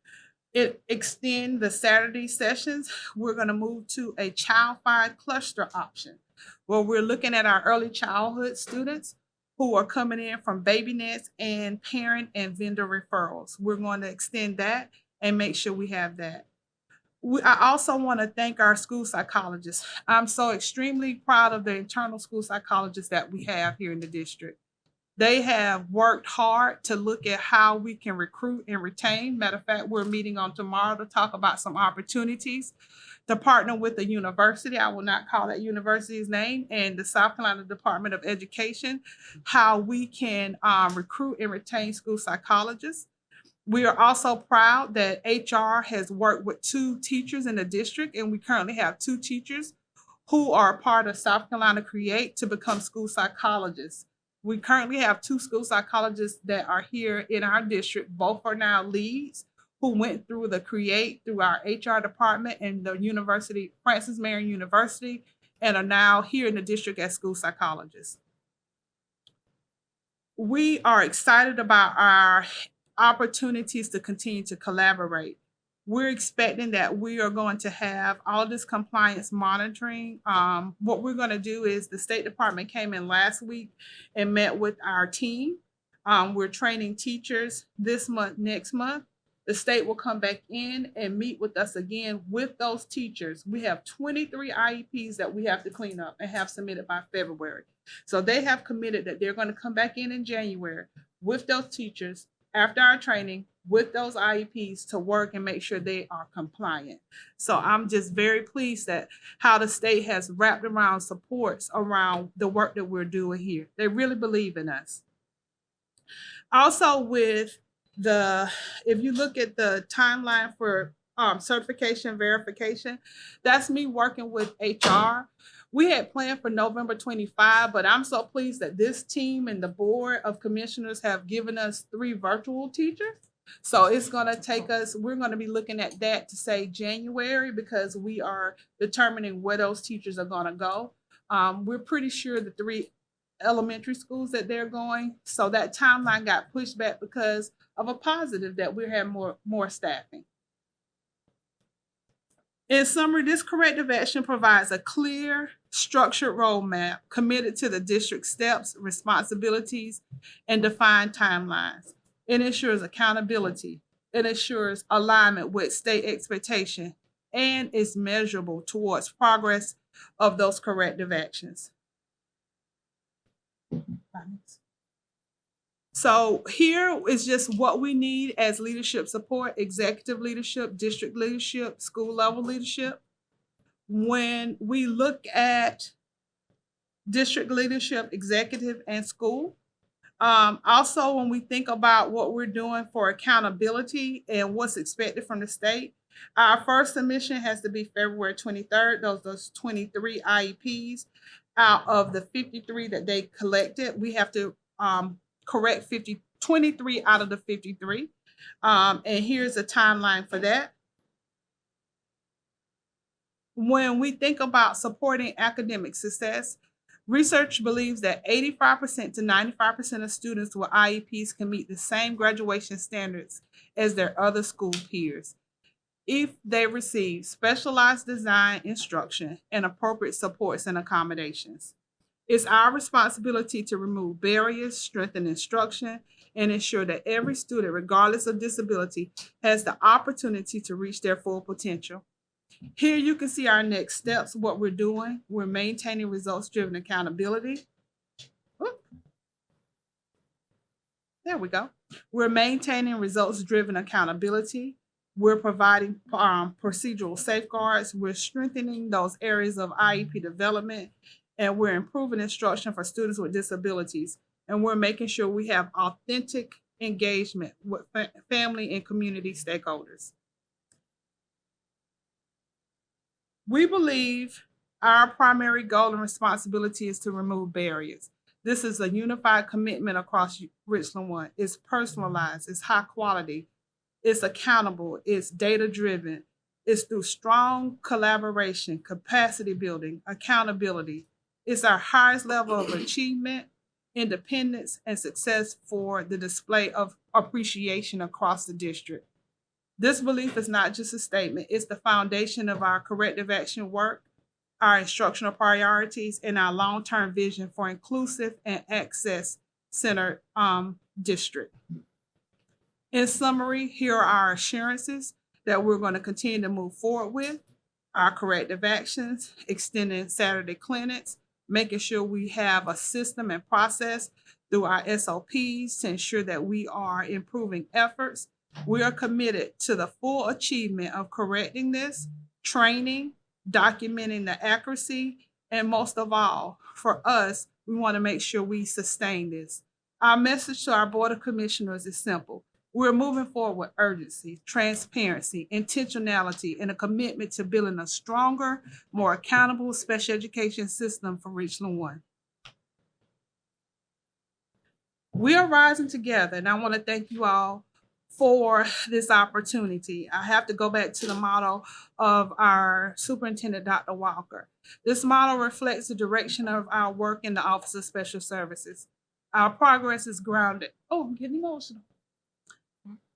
extend the Saturday sessions. We're going to move to a child-fired cluster option, where we're looking at our early childhood students who are coming in from baby nets and parent and vendor referrals. We're going to extend that and make sure we have that. I also want to thank our school psychologists. I'm so extremely proud of the internal school psychologists that we have here in the district. They have worked hard to look at how we can recruit and retain. Matter of fact, we're meeting on tomorrow to talk about some opportunities to partner with the university. I will not call that university's name, and the South Carolina Department of Education, how we can recruit and retain school psychologists. We are also proud that HR has worked with 2 teachers in the district, and we currently have 2 teachers who are part of South Carolina Create to become school psychologists. We currently have 2 school psychologists that are here in our district. Both are now leads who went through the Create through our HR department and the university, Francis Marion University, and are now here in the district as school psychologists. We are excited about our opportunities to continue to collaborate. We're expecting that we are going to have all this compliance monitoring. What we're going to do is the State Department came in last week and met with our team. We're training teachers this month, next month. The state will come back in and meet with us again with those teachers. We have 23 IEPs that we have to clean up and have submitted by February. So they have committed that they're going to come back in January with those teachers after our training with those IEPs to work and make sure they are compliant. So I'm just very pleased that how the state has wrapped around supports around the work that we're doing here. They really believe in us. Also with if you look at the timeline for certification verification, that's me working with HR. We had planned for November 25, but I'm so pleased that this team and the board of commissioners have given us 3 virtual teachers. So it's going to take us, we're going to be looking at that to say January because we are determining where those teachers are going to go. We're pretty sure the 3 elementary schools that they're going. So that timeline got pushed back because of a positive that we're having more staffing. In summary, this corrective action provides a clear, structured roadmap committed to the district steps, responsibilities, and defined timelines. It ensures accountability. It ensures alignment with state expectation and is measurable towards progress of those corrective actions. So here is just what we need as leadership support: executive leadership, district leadership, school level leadership. When we look at district leadership, executive, and school, Also, when we think about what we're doing for accountability and what's expected from the state, our first submission has to be February 23rd. Those 23 IEPs out of the 53 that they collected. We have to correct 23 out of the 53. And here's a timeline for that. When we think about supporting academic success, research believes that 85% to 95% of students with IEPs can meet the same graduation standards as their other school peers if they receive specialized design instruction and appropriate supports and accommodations. It's our responsibility to remove barriers, strengthen instruction, and ensure that every student, regardless of disability, has the opportunity to reach their full potential. Here you can see our next steps, what we're doing. We're maintaining results-driven accountability. There we go. We're maintaining results-driven accountability. We're providing procedural safeguards. We're strengthening those areas of IEP development, and we're improving instruction for students with disabilities. And we're making sure we have authentic engagement with family and community stakeholders. We believe our primary goal and responsibility is to remove barriers. This is a unified commitment across Richland One. It's personalized, it's high quality, it's accountable, it's data-driven. It's through strong collaboration, capacity building, accountability. It's our highest level of achievement, independence, and success for the display of appreciation across the district. This belief is not just a statement, it's the foundation of our corrective action work, our instructional priorities, and our long-term vision for inclusive and access-centered district. In summary, here are our assurances that we're going to continue to move forward with, our corrective actions, extending Saturday clinics, making sure we have a system and process through our SOPs to ensure that we are improving efforts. We are committed to the full achievement of correcting this, training, documenting the accuracy, and most of all, for us, we want to make sure we sustain this. Our message to our Board of Commissioners is simple. We're moving forward with urgency, transparency, intentionality, and a commitment to building a stronger, more accountable special education system for Richland One. We are rising together, and I want to thank you all for this opportunity. I have to go back to the motto of our superintendent, Dr. Walker. This motto reflects the direction of our work in the Office of Special Services. Our progress is grounded, I'm getting emotional,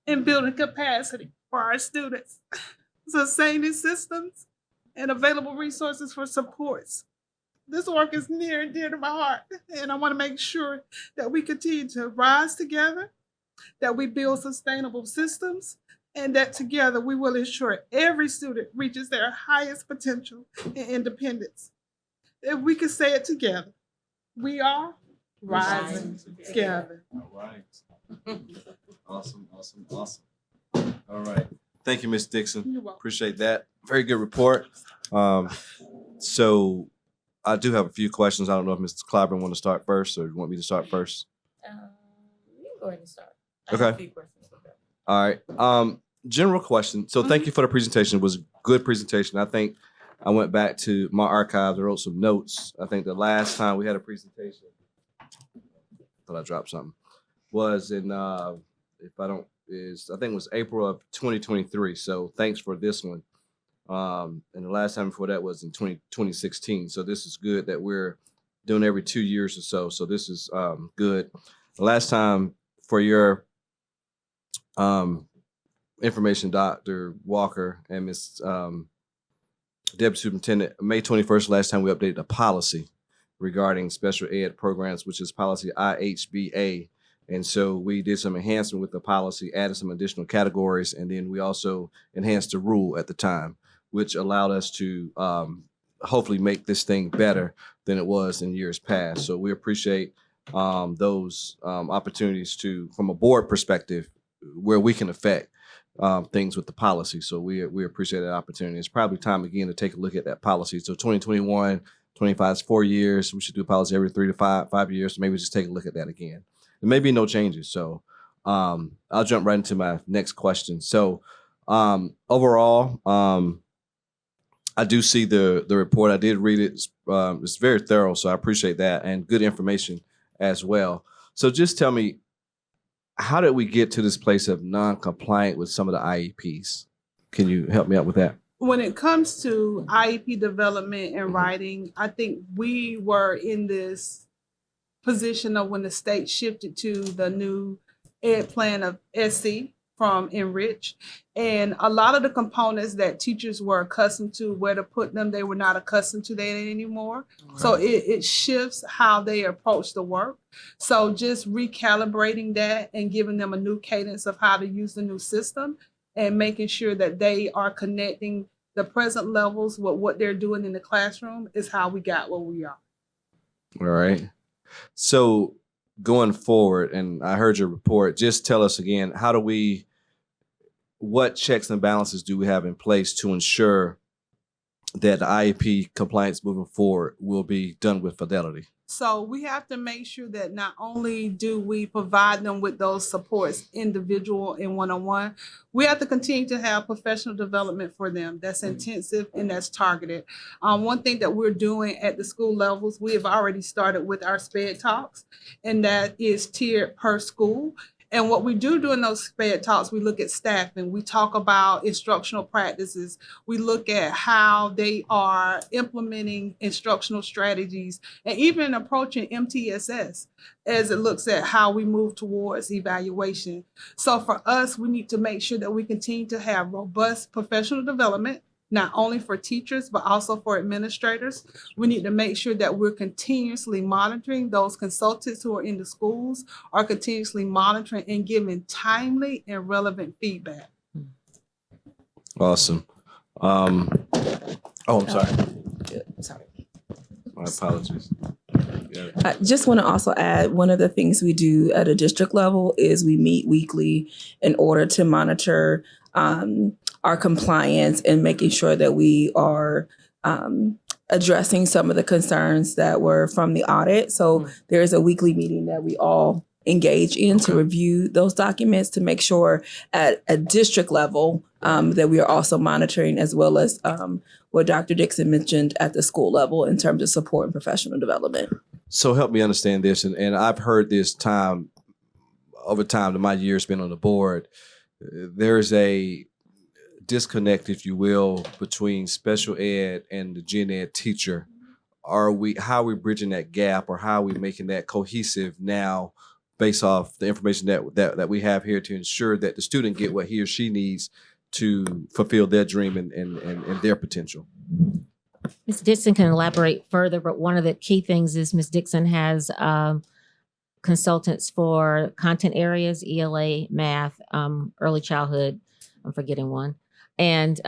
in building capacity for our students, sustaining systems, and available resources for supports. This work is near and dear to my heart, and I want to make sure that we continue to rise together, that we build sustainable systems, and that together we will ensure every student reaches their highest potential and independence. If we can say it together, we are rising together. All right. Awesome. All right. Thank you, Ms. Dixon. You're welcome. Appreciate that. Very good report. So I do have a few questions. I don't know if Mr. Clyburn want to start first or you want me to start first. You can go ahead and start. Okay. I have a few questions. All right. General question. So thank you for the presentation. It was a good presentation. I think I went back to my archives. I wrote some notes. I think the last time we had a presentation, thought I dropped something, was in, I think it was April of 2023. So thanks for this one. And the last time before that was in 2016. So this is good that we're doing every 2 years or so. So this is good. The last time for your information, Dr. Walker and Ms. Deputy Superintendent, May 21st, last time we updated a policy regarding special ed programs, which is policy IHBA. And so we did some enhancement with the policy, added some additional categories, and then we also enhanced the rule at the time, which allowed us to hopefully make this thing better than it was in years past. So we appreciate those opportunities to, from a board perspective, where we can affect things with the policy. So we appreciate that opportunity. It's probably time again to take a look at that policy. So 2021, 25 is 4 years. We should do policy every 3 to 5 years. So maybe just take a look at that again. there may be no changes. So I'll jump right into my next question. So overall, I do see the report. I did read it. It's very thorough, so I appreciate that, and good information as well. So just tell me, how did we get to this place of non-compliant with some of the IEPs? Can you help me out with that? When it comes to IEP development and writing, I think we were in this position of when the state shifted to the new ed plan of SC from Enrich. And a lot of the components that teachers were accustomed to, where to put them, they were not accustomed to that anymore. Okay. So it shifts how they approach the work. So just recalibrating that and giving them a new cadence of how to use the new system and making sure that they are connecting the present levels with what they're doing in the classroom is how we got where we are. All right. So going forward, and I heard your report, just tell us again, what checks and balances do we have in place to ensure that the IEP compliance moving forward will be done with fidelity? So we have to make sure that not only do we provide them with those supports, individual and one-on-one, we have to continue to have professional development for them that's intensive and that's targeted. One thing that we're doing at the school levels, we have already started with our SPED talks, and that is tiered per school. And what we do during those SPED talks, we look at staffing, we talk about instructional practices, we look at how they are implementing instructional strategies, and even approaching MTSS as it looks at how we move towards evaluation. So for us, we need to make sure that we continue to have robust professional development, not only for teachers, but also for administrators. We need to make sure that we're continuously monitoring those consultants who are in the schools, are continuously monitoring and giving timely and relevant feedback. Awesome. I'm sorry. Sorry. My apologies. Yeah. I just want to also add, one of the things we do at a district level is we meet weekly in order to monitor our compliance and making sure that we are addressing some of the concerns that were from the audit. So there's a weekly meeting that we all engage in to review those documents to make sure at a district level that we are also monitoring, as well as what Dr. Dixon mentioned at the school level in terms of support and professional development. So help me understand this, and I've heard this over time to my years being on the board. There's a disconnect, if you will, between special ed and the gen ed teacher. How are we bridging that gap, or how are we making that cohesive now based off the information that we have here to ensure that the student get what he or she needs to fulfill their dream and their potential? Ms. Dixon can elaborate further, but one of the key things is Ms. Dixon has consultants for content areas, ELA, math, early childhood, I'm forgetting one, and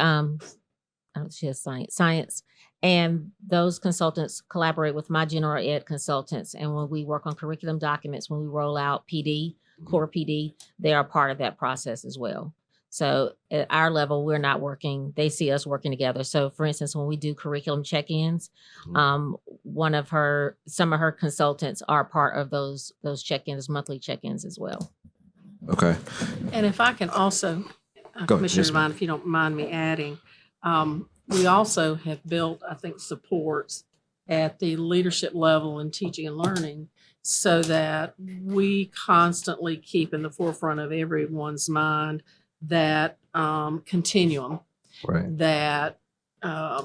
she has science. And those consultants collaborate with my general ed consultants. And when we work on curriculum documents, when we roll out PD, core PD, they are part of that process as well. So at our level, we're not working, they see us working together. So for instance, when we do curriculum check-ins, some of her consultants are part of those check-ins, monthly check-ins as well. Okay. And if I can also, Commissioner Devine, if you don't mind me adding, we also have built, I think, supports at the leadership level in teaching and learning so that we constantly keep in the forefront of everyone's mind that continuum, right, that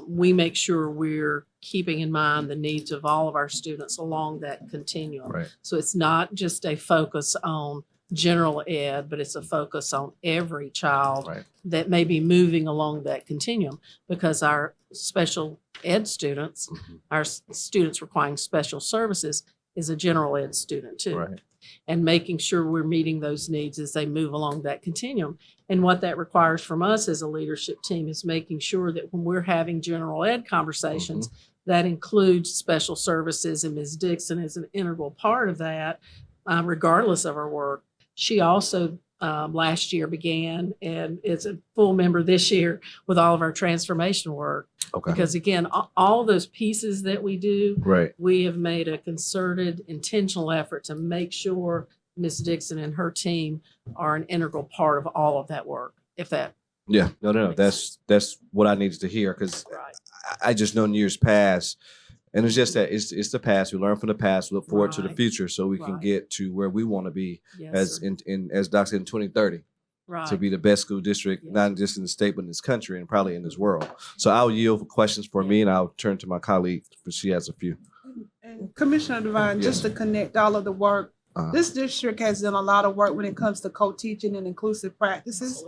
we make sure we're keeping in mind the needs of all of our students along that continuum. Right. So it's not just a focus on general ed, but it's a focus on every child, right, that may be moving along that continuum, because our special ed students, our students requiring special services, is a general ed student too. Right. And making sure we're meeting those needs as they move along that continuum. And what that requires from us as a leadership team is making sure that when we're having general ed conversations, that includes special services, and Ms. Dixon is an integral part of that, regardless of her work. She also last year began, and is a full member this year, with all of our transformation work. Okay. Because again, all those pieces that we do, right, we have made a concerted, intentional effort to make sure Ms. Dixon and her team are an integral part of all of that work. If that Yeah, no. That's what I needed to hear, because right, I just know in years past, and it's just that it's the past. We learn from the past, look forward to the Right. future, so we can Right. get to where we want to be yes, as sir. as Doc said in 2030 right. to be the best school district, Yes. not just in the state but in this country and probably in this world. So I'll yield for questions for me, and I'll turn to my colleague for she has a few. And Commissioner Devine, just to connect all of the work, this district has done a lot of work when it comes to co-teaching and inclusive practices,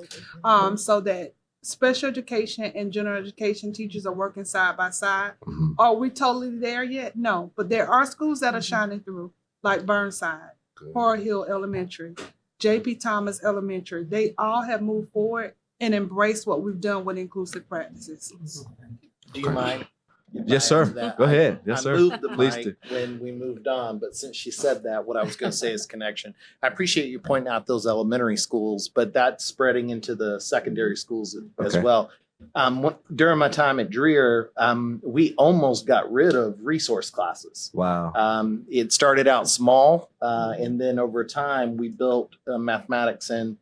so that special education and general education teachers are working side by side. Mhm. Are we totally there yet? No, but there are schools that are shining through, like Burnside, Horror Hill Elementary, J.P. Thomas Elementary. They all have moved forward and embraced what we've done with inclusive practices. Do you mind? if Yes, I sir. answer that? Go ahead. Yes, I sir. moved the Please mic do. when we moved on, but since she said that, what I was going to say is connection. I appreciate you pointing out those elementary schools, but that's spreading into the secondary schools as Okay. well. During my time at Dreer, we almost got rid of resource classes. Wow. It started out small, and then over time, we built mathematics and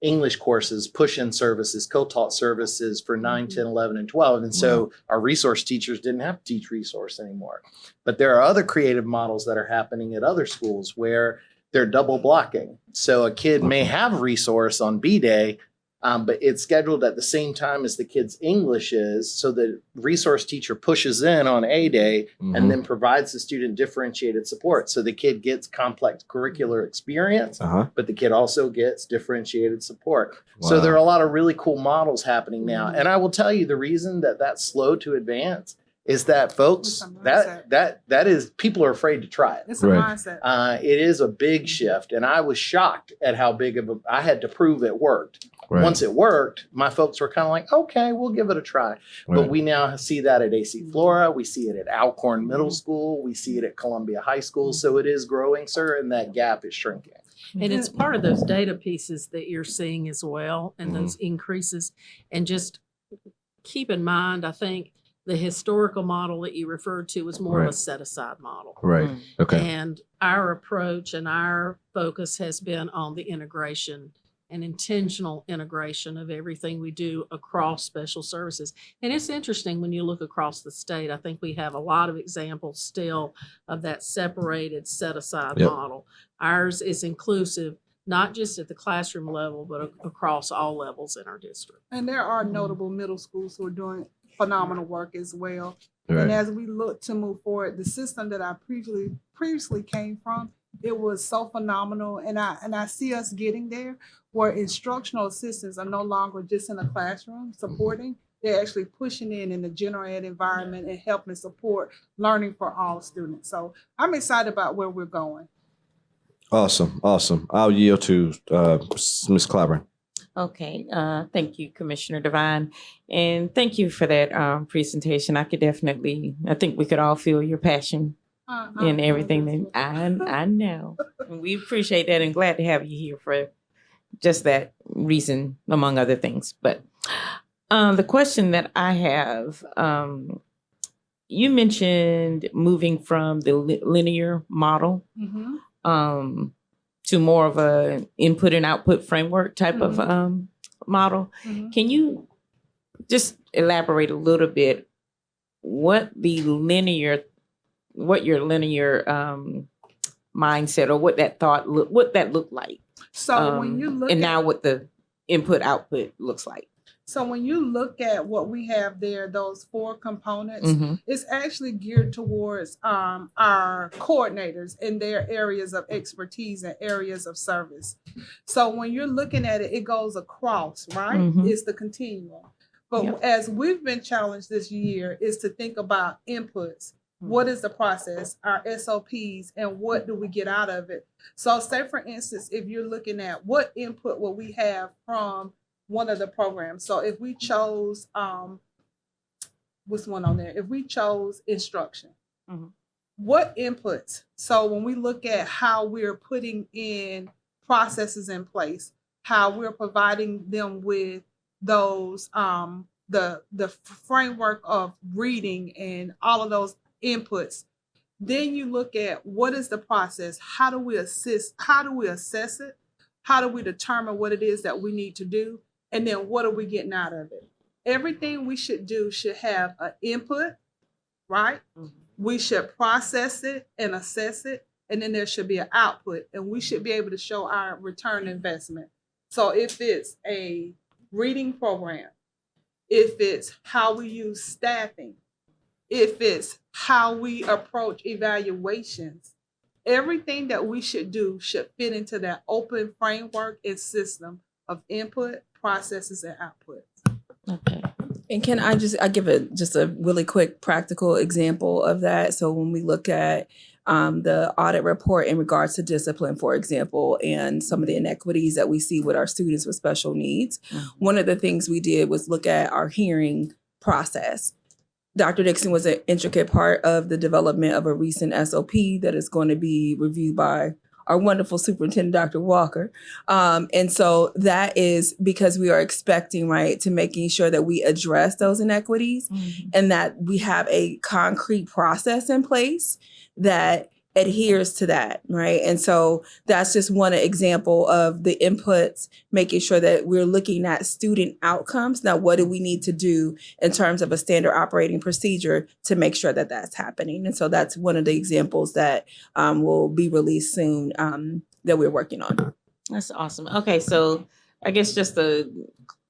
English courses, push-in services, co-taught services for 9, 10, 11, and 12. And so our resource teachers didn't have to teach resource anymore. But there are other creative models that are happening at other schools where they're double blocking. So a kid may have resource on B day, but it's scheduled at the same time as the kid's English is. So the resource teacher pushes in on A day Mhm. and then provides the student differentiated support. So the kid gets complex curricular experience, Uh-huh. but the kid also gets differentiated support. So Wow. there are a lot of really cool models happening now. And I will tell you the reason that that's slow to advance is that folks, It's a mindset. that is, people are afraid to try it. It's a Right. mindset. It is a big shift. And I was shocked at how big of I had to prove it worked. Right. Once it worked, my folks were kind of like, okay, we'll give it a try. But Right. we now see that at AC Flora. We see it at Alcorn Middle School. We see it at Columbia High School. So it is growing, sir, and that gap is shrinking. And it's part of those data pieces that you're seeing as well, and those increases. And just keep in mind, I think the historical model that you referred to was more of Right. a set aside model. Right. Okay. And our approach and our focus has been on the integration and intentional integration of everything we do across special services. And it's interesting when you look across the state, I think we have a lot of examples still of that separated set aside Yep. model. Ours is inclusive, not just at the classroom level, but across all levels in our district. And there are notable middle schools who are doing phenomenal work as well. Right. And as we look to move forward, the system that I previously came from, it was so phenomenal. And I see us getting there where instructional assistants are no longer just in a classroom supporting. They're actually pushing in the general ed environment and helping support learning for all students. So I'm excited about where we're going. Awesome. Awesome. I'll yield to Ms. Clyburn. Okay, thank you, Commissioner Devine, and thank you for that presentation. I think we could all feel your passion in everything that I know. And we appreciate that and glad to have you here for just that reason, among other things. But the question that I have, you mentioned moving from the linear model Mhm. to more of a input and output framework type of model. Mhm. Can you just elaborate a little bit what your linear mindset or what that looked like? So when you look and at now what the input output looks like. So when you look at what we have there, those 4 components, Mhm. it's actually geared towards our coordinators in their areas of expertise and areas of service. So when you're looking at it, it goes across, right? Mhm. It's the continuum. But Yep. as we've been challenged this year is to think about inputs. What is the process, our SOPs, and what do we get out of it? So say, for instance, if you're looking at what input will we have from one of the programs. So if we chose, what's one on there? If we chose instruction, Mhm. what inputs? So when we look at how we're putting in processes in place, how we're providing them with those, the framework of reading and all of those inputs, Then you look at what is the process? How do we assist? How do we assess it? How do we determine what it is that we need to do? And then what are we getting out of it? Everything we should do should have an input, right? We should process it and assess it. And then there should be an output. And we should be able to show our return investment. So if it's a reading program, if it's how we use staffing, if it's how we approach evaluations, everything that we should do should fit into that open framework and system of input, processes, and outputs. Okay. And can I give just a really quick practical example of that? So when we look at the audit report in regards to discipline, for example, and some of the inequities that we see with our students with special needs, one of the things we did was look at our hearing process. Dr. Dixon was an intricate part of the development of a recent SOP that is going to be reviewed by our wonderful superintendent, Dr. Walker. And so that is because we are expecting, right, to making sure that we address those inequities and that we have a concrete process in place that adheres to that, right? And so that's just one example of the inputs, making sure that we're looking at student outcomes. Now, what do we need to do in terms of a standard operating procedure to make sure that that's happening? And so that's one of the examples that will be released soon that we're working on. That's awesome. Okay, so I guess just to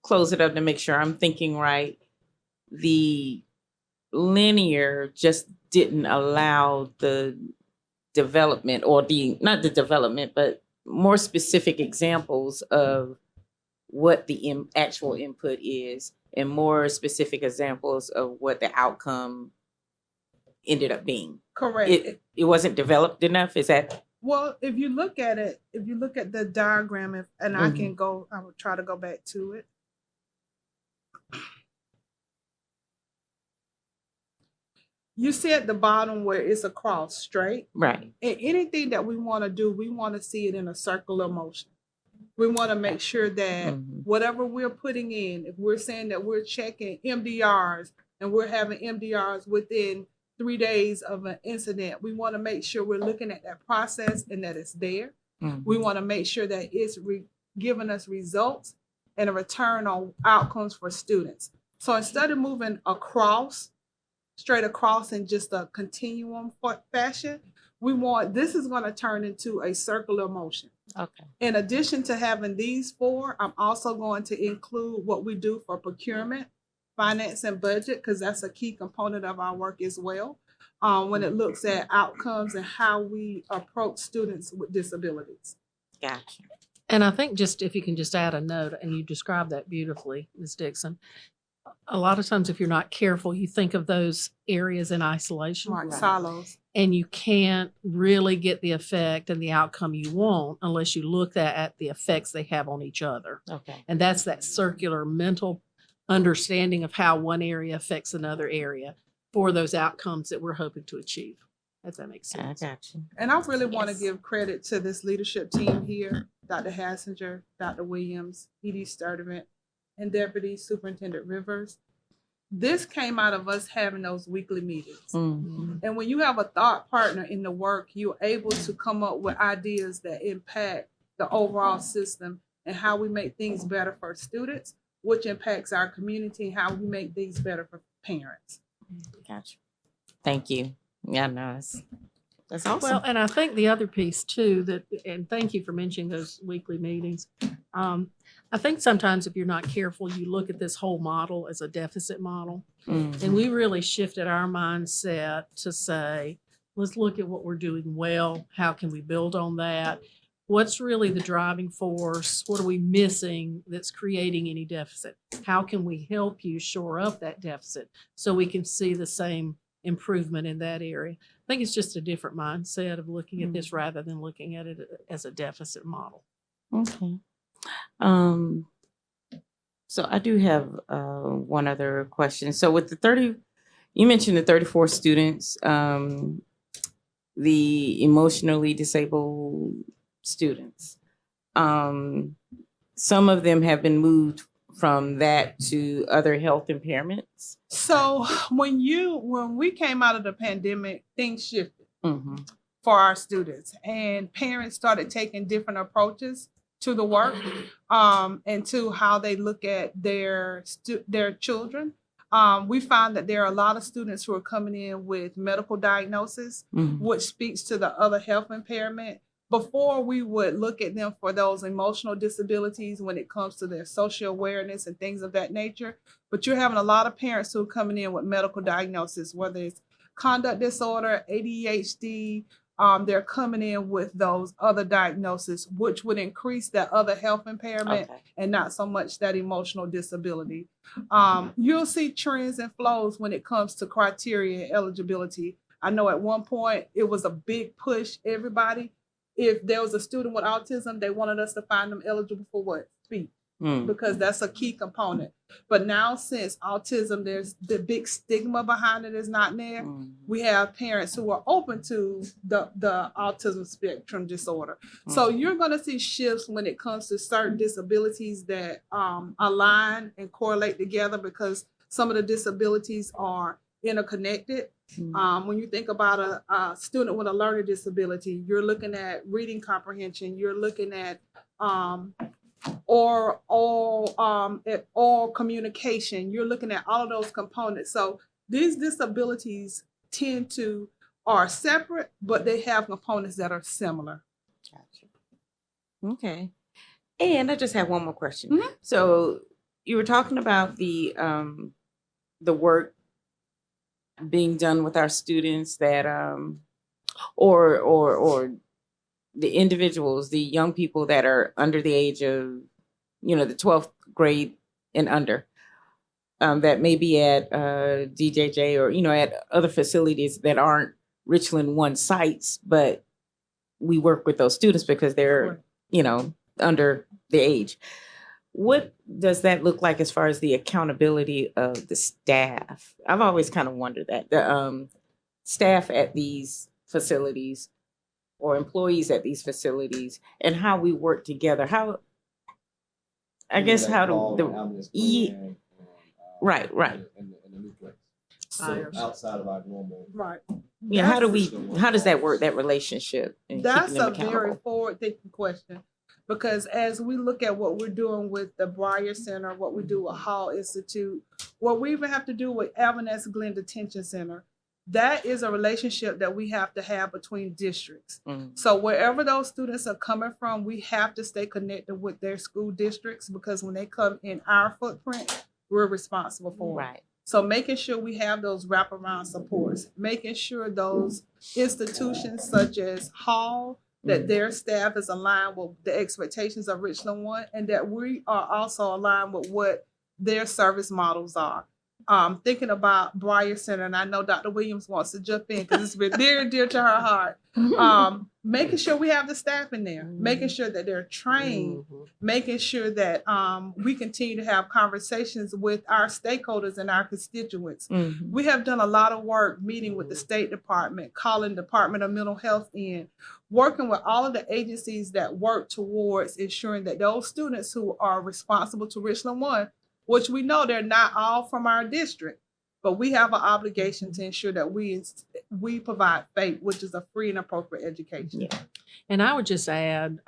close it up to make sure I'm thinking right, the linear just didn't allow the development or not the development, but more specific examples of what the actual input is and more specific examples of what the outcome ended up being. Correct. It wasn't developed enough. Is that? Well, if you look at it, if you look at the diagram, I will try to go back to it. You see at the bottom where it's a cross straight. Right. And anything that we want to do, we want to see it in a circular motion. We want to make sure that whatever we're putting in, if we're saying that we're checking MDRs and we're having MDRs within 3 days of an incident, we want to make sure we're looking at that process and that it's there. We want to make sure that it's giving us results and a return on outcomes for students. So instead of moving straight across in just a continuum fashion, this is going to turn into a circular motion. Okay. In addition to having these 4, I'm also going to include what we do for procurement, finance, and budget, because that's a key component of our work as well, when it looks at outcomes and how we approach students with disabilities. Gotcha. And I think just if you can just add a note, and you described that beautifully, Ms. Dixon, a lot of times if you're not careful, you think of those areas in isolation. Right. Silos. And you can't really get the effect and the outcome you want unless you look at the effects they have on each other. Okay. And that's that circular mental understanding of how one area affects another area for those outcomes that we're hoping to achieve, if that makes sense. I got you. And I really want to give credit to this leadership team here, Dr. Hassinger, Dr. Williams, E.D. Sturdivant, and Deputy Superintendent Rivers. This came out of us having those weekly meetings. And when you have a thought partner in the work, you're able to come up with ideas that impact the overall system and how we make things better for students, which impacts our community, how we make things better for parents. Gotcha. Thank you. Yeah, no, that's awesome. Well, and I think the other piece too, and thank you for mentioning those weekly meetings. I think sometimes if you're not careful, you look at this whole model as a deficit model. And we really shifted our mindset to say, let's look at what we're doing well. How can we build on that? What's really the driving force? What are we missing that's creating any deficit? How can we help you shore up that deficit so we can see the same improvement in that area? I think it's just a different mindset of looking at this rather than looking at it as a deficit model. Okay. So I do have one other question. So with you mentioned the 34 students, the emotionally disabled students. Some of them have been moved from that to other health impairments. So when we came out of the pandemic, things shifted. for our students. And parents started taking different approaches to the work and to how they look at their children. We find that there are a lot of students who are coming in with medical diagnosis, which speaks to the other health impairment. Before, we would look at them for those emotional disabilities when it comes to their social awareness and things of that nature. But you're having a lot of parents who are coming in with medical diagnosis, whether it's conduct disorder, ADHD. They're coming in with those other diagnoses, which would increase that other health impairment and not so much that emotional disability. You'll see trends and flows when it comes to criteria and eligibility. I know at one point it was a big push, everybody. If there was a student with autism, they wanted us to find them eligible for what? Speech. Because that's a key component. But now, since autism, there's the big stigma behind it is not there. We have parents who are open to the autism spectrum disorder. So you're going to see shifts when it comes to certain disabilities that align and correlate together, because some of the disabilities are interconnected. When you think about a student with a learning disability, you're looking at reading comprehension, you're looking at or communication, you're looking at all of those components. So these disabilities are separate, but they have components that are similar. Gotcha. Okay. And I just have one more question. So you were talking about the work being done with our students that or the individuals, the young people that are under the age of, the 12th grade and under, that may be at DJJ or, at other facilities that aren't Richland 1 sites, but we work with those students because they're, under the age. What does that look like as far as the accountability of the staff? I've always kind of wondered that. The staff at these facilities or employees at these facilities and how we work together. Right. And the new place. So outside of our normal. Right. Yeah. How does that work, that relationship? That's a very forward-thinking question. Because as we look at what we're doing with the Breyer Center, what we do with Hall Institute, what we even have to do with Avernet's Glen Detention Center, that is a relationship that we have to have between districts. So wherever those students are coming from, we have to stay connected with their school districts, because when they come in our footprint, we're responsible for them. Right. So making sure we have those wraparound supports, making sure those institutions such as Hall, that their staff is aligned with the expectations of Richland 1, and that we are also aligned with what their service models are. Thinking about Breyer Center, and I know Dr. Williams wants to jump in because it's been very dear to her heart. Making sure we have the staff in there, making sure that they're trained, making sure that we continue to have conversations with our stakeholders and our constituents. We have done a lot of work meeting with the State Department, calling Department of Mental Health in, working with all of the agencies that work towards ensuring that those students who are responsible to Richland 1, which we know they're not all from our district, but we have an obligation to ensure that we provide FAPE, which is a free and appropriate education. Yeah. And I would just add,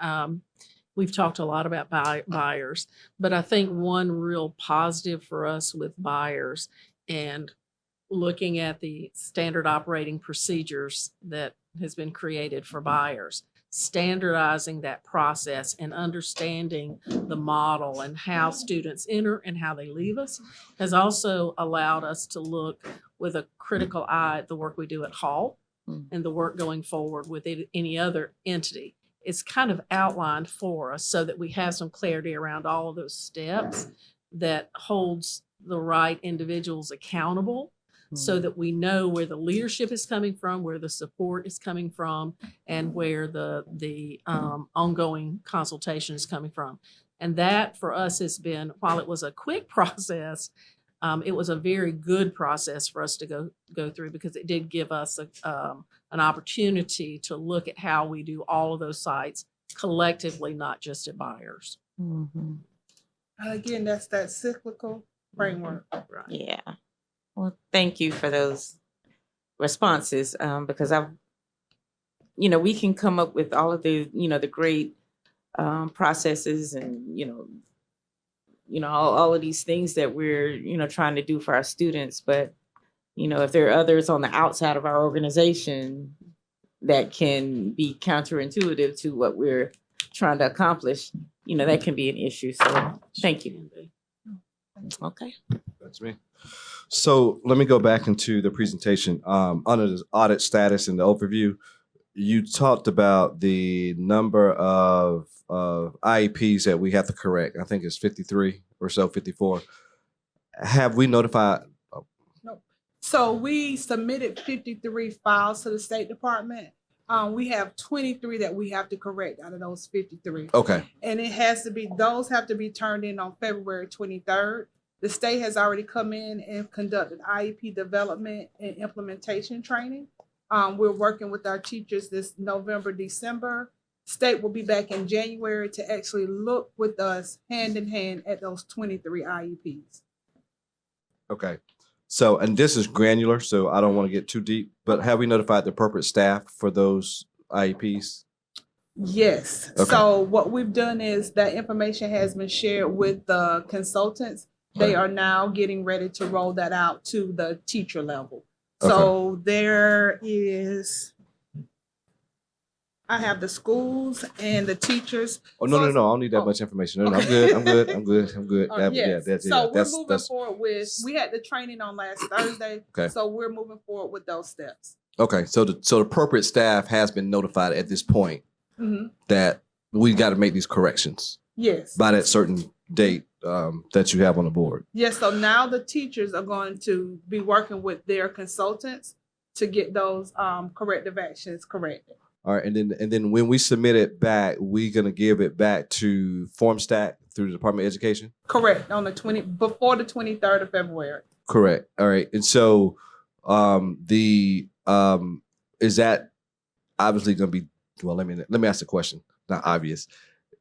we've talked a lot about buyers, but I think one real positive for us with buyers and looking at the standard operating procedures that has been created for buyers, standardizing that process and understanding the model and how students enter and how they leave us has also allowed us to look with a critical eye at the work we do at Hall and the work going forward with any other entity. It's kind of outlined for us so that we have some clarity around all of those steps that holds the right individuals accountable, so that we know where the leadership is coming from, where the support is coming from, and where the ongoing consultation is coming from. And that for us has been, while it was a quick process, it was a very good process for us to go through, because it did give us an opportunity to look at how we do all of those sites collectively, not just at buyers. Again, that's that cyclical framework. Right. Yeah. Well, thank you for those responses, because I've we can come up with all of the great processes and, all of these things that we're, trying to do for our students. But, if there are others on the outside of our organization that can be counterintuitive to what we're trying to accomplish, that can be an issue. So thank you. Okay. That's me. So let me go back into the presentation. Under the audit status and the overview, you talked about the number of IEPs that we have to correct. I think it's 53 or so, 54. Have we notified? No. So we submitted 53 files to the State Department. We have 23 that we have to correct out of those 53. Okay. And those have to be turned in on February 23rd. The state has already come in and conducted IEP development and implementation training. We're working with our teachers this November, December. State will be back in January to actually look with us hand in hand at those 23 IEPs. Okay. So, and this is granular, so I don't want to get too deep, but have we notified the appropriate staff for those IEPs? Yes. Okay. So what we've done is that information has been shared with the consultants. They are now getting ready to roll that out to the teacher level. So there is, I have the schools and the teachers. Oh, no, I don't need that much information. No, okay. I'm good. Yes. We're moving forward with, we had the training on last Thursday. Okay. So we're moving forward with those steps. Okay. So the appropriate staff has been notified at this point that we got to make these corrections. Yes. By that certain date that you have on the board. Yes. So now the teachers are going to be working with their consultants to get those corrective actions corrected. All right, and then when we submit it back, we're gonna give it back to FormStack through the Department of Education. Correct. On the before the 23rd of February. Correct. All right, and so is that obviously gonna be? Well, let me ask the question. Not obvious.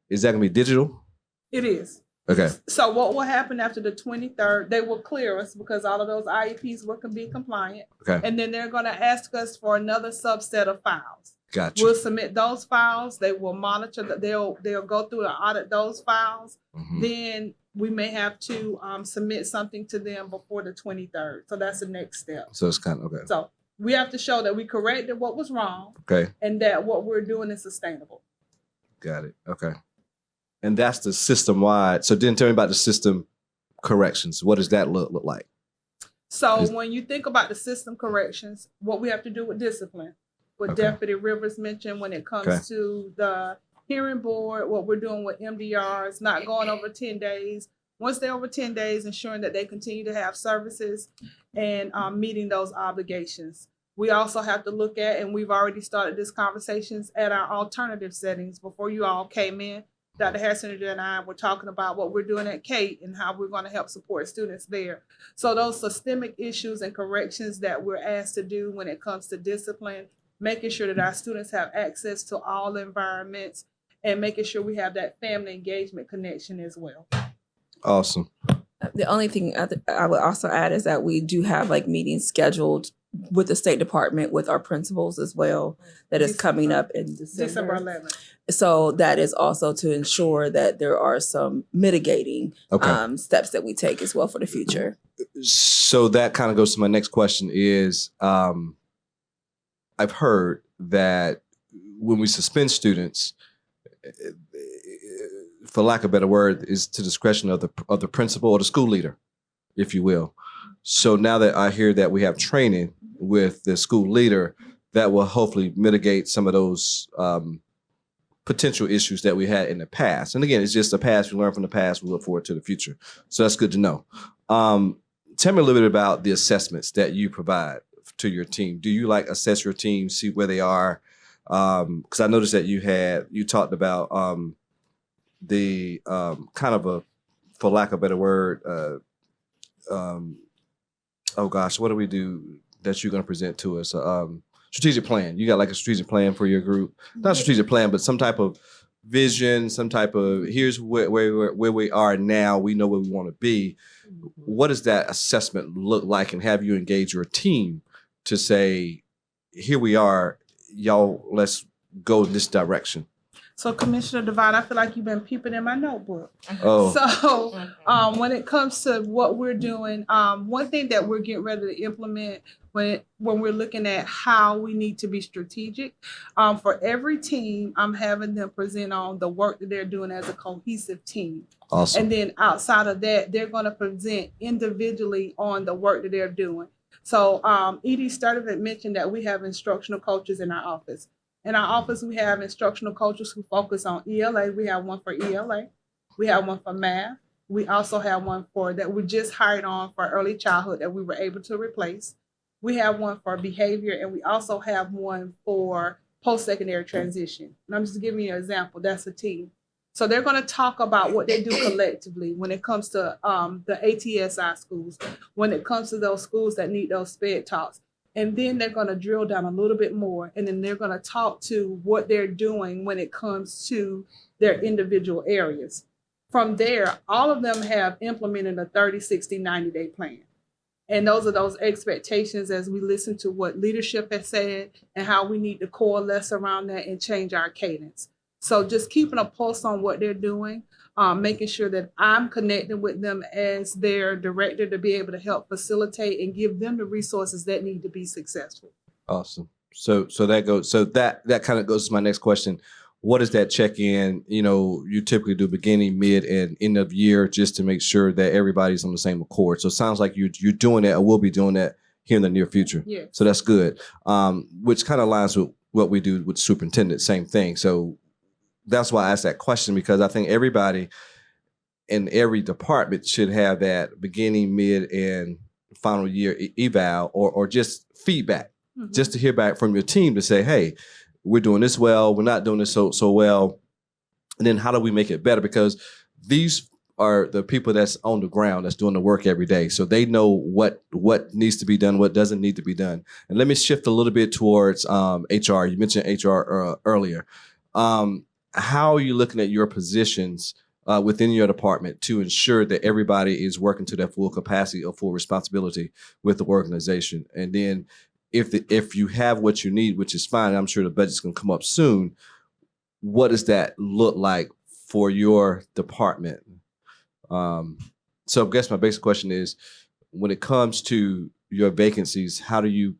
Is that gonna be digital? It is. Okay. So what will happen after the 23rd? They will clear us because all of those IEPs will be compliant. Okay. And then they're going to ask us for another subset of files. Gotcha. We'll submit those files. They will monitor that. They'll go through and audit those files. Then we may have to submit something to them before the 23rd. So that's the next step. So it's kind of okay. So we have to show that we corrected what was wrong. Okay. And that what we're doing is sustainable. Got it. Okay. And that's the system-wide. So then tell me about the system corrections. What does that look like? So when you think about the system corrections, what we have to do with discipline, what Deputy Rivers mentioned when it comes to the hearing board, what we're doing with MDRs, not going over 10 days. Once they're over 10 days, ensuring that they continue to have services and meeting those obligations. We also have to look at, and we've already started these conversations at our alternative settings before you all came in. Dr. Hassinger and I were talking about what we're doing at Kate and how we're going to help support students there. So those systemic issues and corrections that we're asked to do when it comes to discipline, making sure that our students have access to all environments and making sure we have that family engagement connection as well. Awesome. The only thing I would also add is that we do have meetings scheduled with the State Department with our principals as well. That is coming up in December 11th. So that is also to ensure that there are some mitigating steps that we take as well for the future. So that kind of goes to my next question is, I've heard that when we suspend students, for lack of a better word, is to discretion of the principal or the school leader, if you will. So now that I hear that we have training with the school leader, that will hopefully mitigate some of those potential issues that we had in the past. And again, it's just the past. We learn from the past. We look forward to the future. So that's good to know. Tell me a little bit about the assessments that you provide to your team. Do you assess your team, see where they are? Because I noticed that you talked about the kind of a, for lack of a better word, oh gosh, what do we do that you're going to present to us? Strategic plan. You got a strategic plan for your group? Not a strategic plan, but some type of vision, some type of, here's where we are now. We know where we want to be. What does that assessment look like? And have you engage your team to say, here we are, y'all, let's go this direction? So Commissioner Devine, I feel like you've been peeping in my notebook. Oh, So when it comes to what we're doing, one thing that we're getting ready to implement when we're looking at how we need to be strategic, for every team, I'm having them present on the work that they're doing as a cohesive team. awesome. And then outside of that, they're going to present individually on the work that they're doing. So Edie Sturdivant mentioned that we have instructional coaches in our office. In our office, we have instructional coaches who focus on ELA. We have one for ELA. We have one for math. We also have one for that we just hired on for early childhood that we were able to replace. We have one for behavior, and we also have one for post-secondary transition. And I'm just giving you an example. That's a team. So they're going to talk about what they do collectively when it comes to the ATSI schools, when it comes to those schools that need those SPED talks. And then they're going to drill down a little bit more, and then they're going to talk to what they're doing when it comes to their individual areas. From there, all of them have implemented a 30, 60, 90-day plan. And those are those expectations as we listen to what leadership has said and how we need to coalesce around that and change our cadence. So just keeping a pulse on what they're doing, making sure that I'm connecting with them as their director to be able to help facilitate and give them the resources that need to be successful. Awesome. So that kind of goes to my next question. What is that check-in? You know, you typically do beginning, mid, and end of year just to make sure that everybody's on the same accord. So it sounds like you're doing that, or will be doing that here in the near future. Yeah. So that's good. Which kind of aligns with what we do with superintendent, same thing. So that's why I asked that question, because I think everybody in every department should have that beginning, mid, and final year eval or just feedback, just to hear back from your team to say, hey, we're doing this well, we're not doing this so well. And then how do we make it better? Because these are the people that's on the ground, that's doing the work every day. So they know what needs to be done, what doesn't need to be done. And let me shift a little bit towards HR. You mentioned HR earlier. How are you looking at your positions within your department to ensure that everybody is working to their full capacity or full responsibility with the organization? And then if you have what you need, which is fine, I'm sure the budget's going to come up soon, what does that look like for your department? So I guess my basic question is, when it comes to your vacancies, how do you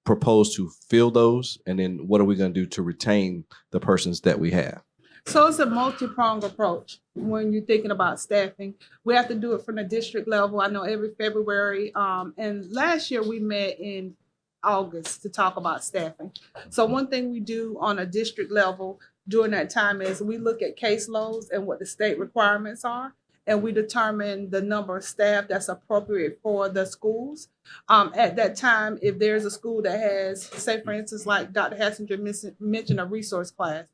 propose to fill those? And then what are we going to do to retain the persons that we have? So it's a multi-pronged approach when you're thinking about staffing. We have to do it from the district level. I know every February, and last year we met in August to talk about staffing. So one thing we do on a district level during that time is we look at caseloads and what the state requirements are, and we determine the number of staff that's appropriate for the schools. At that time, if there's a school that has, say for instance, like Dr. Hassinger mentioned, a resource class,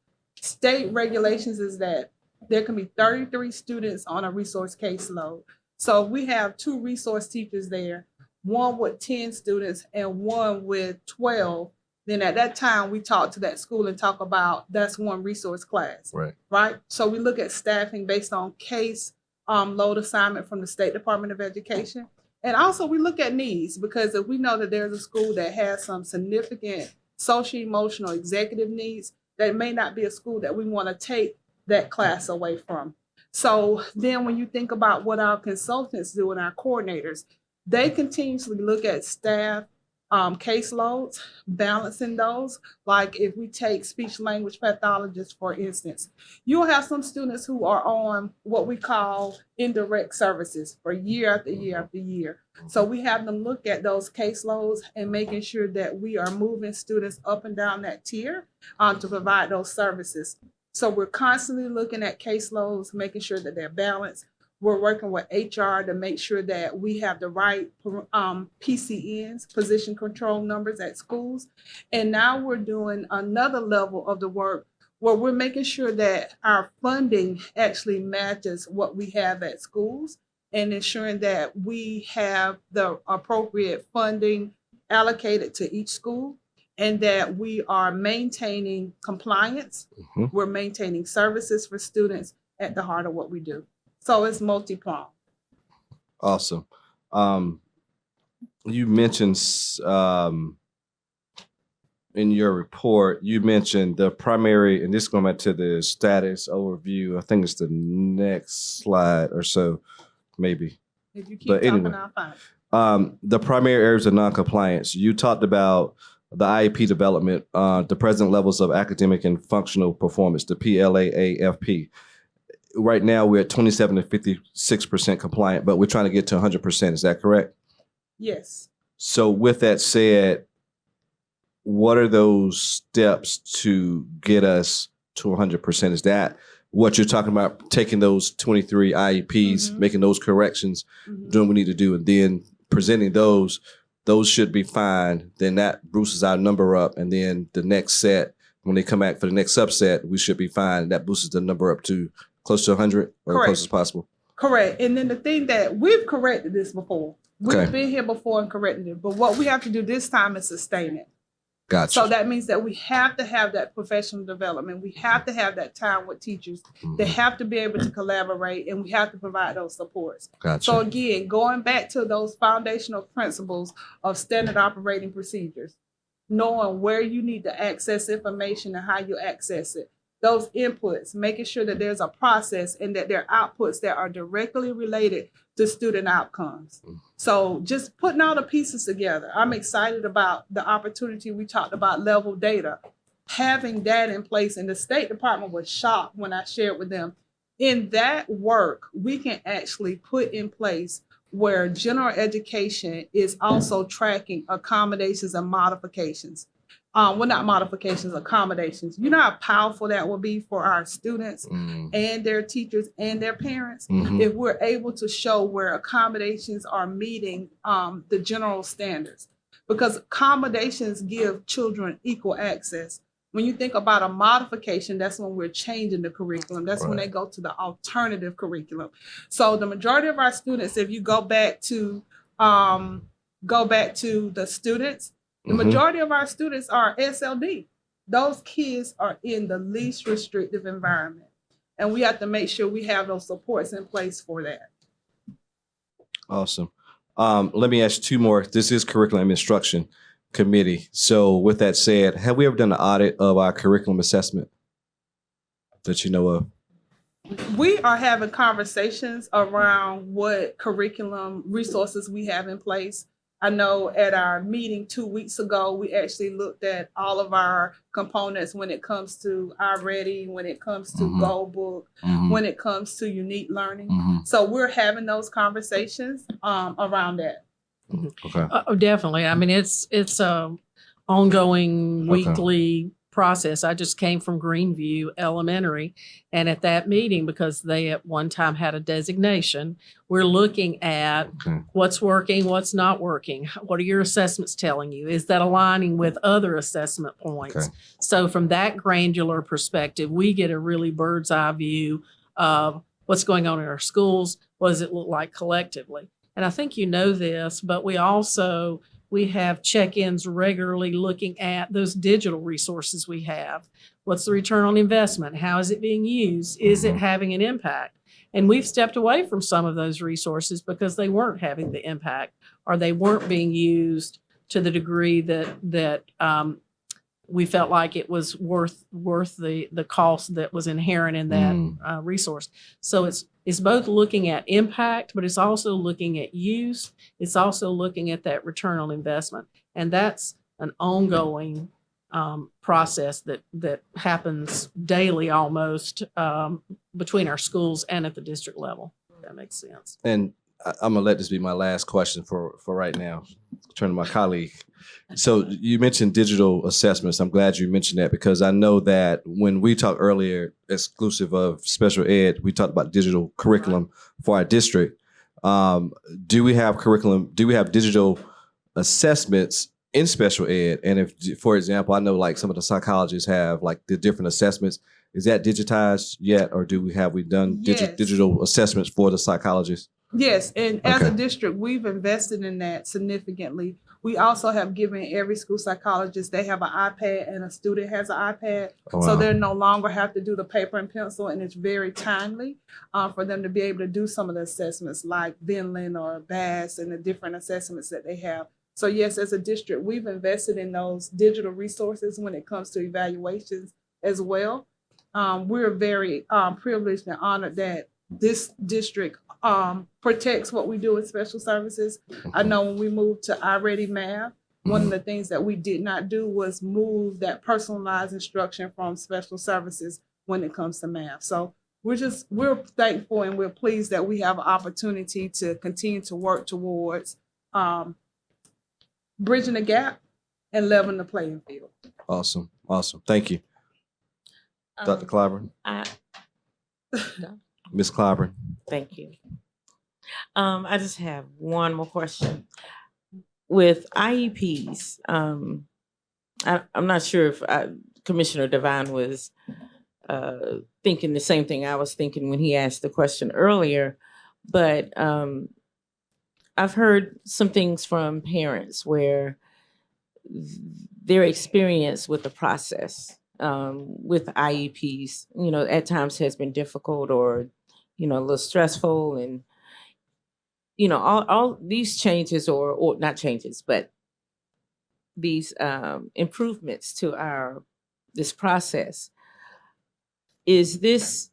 state regulations is that there can be 33 students on a resource caseload. So we have 2 resource teachers there, one with 10 students and one with 12. Then at that time, we talk to that school and talk about that's one resource class. Right. So we look at staffing based on case load assignment from the State Department of Education. And also we look at needs, because if we know that there's a school that has some significant social, emotional, executive needs, that may not be a school that we want to take that class away from. So then when you think about what our consultants do and our coordinators, they continuously look at staff caseloads, balancing those. Like if we take speech language pathologists, for instance, you'll have some students who are on what we call indirect services for year after year after year. So we have them look at those caseloads and making sure that we are moving students up and down that tier to provide those services. So we're constantly looking at caseloads, making sure that they're balanced. We're working with HR to make sure that we have the right PCNs, position control numbers at schools. And now we're doing another level of the work where we're making sure that our funding actually matches what we have at schools and ensuring that we have the appropriate funding allocated to each school and that we are maintaining compliance. We're maintaining services for students at the heart of what we do. So it's multi-pronged. Awesome. You mentioned in your report, you mentioned the primary, and this going back to the status overview. I think it's the next slide or so, maybe. If you keep But talking, anyway. I'll find it. The primary areas of noncompliance. You talked about the IEP development, the present levels of academic and functional performance, the PLAAFP. Right now, we're at 27 to 56% compliant, but we're trying to get to 100%. Is that correct? Yes. So with that said, what are those steps to get us to 100%? Is that what you're talking about, taking those 23 IEPs, making those corrections, doing what we need to do, and then presenting those should be fine. Then that boosts our number up. And then the next set, when they come back for the next subset, we should be fine. That boosts the number up to close to 100 or Correct. close as possible. Correct. And then the thing that we've corrected this before. We've Okay. been here before and corrected it. But what we have to do this time is sustain it. Gotcha. So that means that we have to have that professional development. We have to have that time with teachers. They have to be able to collaborate, and we have to provide those supports. Gotcha. So again, going back to those foundational principles of standard operating procedures, knowing where you need to access information and how you access it, those inputs, making sure that there's a process and that there are outputs that are directly related to student outcomes. So just putting all the pieces together. I'm excited about the opportunity. We talked about level data, having that in place. And the State Department was shocked when I shared with them. In that work, we can actually put in place where general education is also tracking accommodations and modifications. Well, not modifications, accommodations. You know how powerful that will be for our students and their teachers and their parents if we're able to show where accommodations are meeting the general standards. Because accommodations give children equal access. When you think about a modification, that's when we're changing the curriculum. That's when they go to the alternative curriculum. So the majority of our students, if you go back to the students, the majority of our students are SLD. Those kids are in the least restrictive environment. And we have to make sure we have those supports in place for that. Awesome. Let me ask two more. This is Curriculum and Instruction Committee. So with that said, have we ever done an audit of our curriculum assessment that you know of? We are having conversations around what curriculum resources we have in place. I know at our meeting 2 weeks ago, we actually looked at all of our components when it comes to iReady, when it comes to Gold Book, when it comes to unique learning. So we're having those conversations around that. Okay. Definitely. I mean, it's a ongoing weekly process. I just came from Greenview Elementary, and at that meeting, because they at one time had a designation, we're looking at what's working, what's not working. What are your assessments telling you? Is that aligning with other assessment points? Okay. So from that granular perspective, we get a really bird's eye view of what's going on in our schools. What does it look like collectively? And I think you know this, but we have check-ins regularly looking at those digital resources we have. What's the return on investment? How is it being used? Is it having an impact? And we've stepped away from some of those resources because they weren't having the impact, or they weren't being used to the degree that we felt like it was worth the cost that was inherent in that resource. So it's both looking at impact, but it's also looking at use. It's also looking at that return on investment. And that's an ongoing process that happens daily almost between our schools and at the district level. If that makes sense. And I'm gonna let this be my last question for right now. Turn to my colleague. So you mentioned digital assessments. I'm glad you mentioned that, because I know that when we talked earlier, exclusive of special ed, we talked about digital curriculum for our district. Do we have curriculum? Do we have digital assessments in special ed? And if, for example, I know like some of the psychologists have like the different assessments. Is that digitized yet, or have we done Yes. digital assessments for the psychologists? Yes, and as a Okay. district, we've invested in that significantly. We also have given every school psychologist, they have an iPad, and a student has an iPad. Oh, So wow. they no longer have to do the paper and pencil, and it's very timely for them to be able to do some of the assessments like Vinland or BAS and the different assessments that they have. So yes, as a district, we've invested in those digital resources when it comes to evaluations as well. We're very privileged and honored that this district protects what we do with special services. I know when we moved to iReady Math, one of the things that we did not do was move that personalized instruction from special services when it comes to math. So we're thankful and we're pleased that we have an opportunity to continue to work towards bridging the gap and leveling the playing field. Awesome. Thank you. Dr. Clyburn. Ms. Clyburn. Thank you. I just have one more question. With IEPs, I'm not sure if Commissioner Devine was thinking the same thing I was thinking when he asked the question earlier, but I've heard some things from parents where their experience with the process with IEPs, at times has been difficult or, a little stressful, and all these changes or not changes, but these improvements to this process. Is this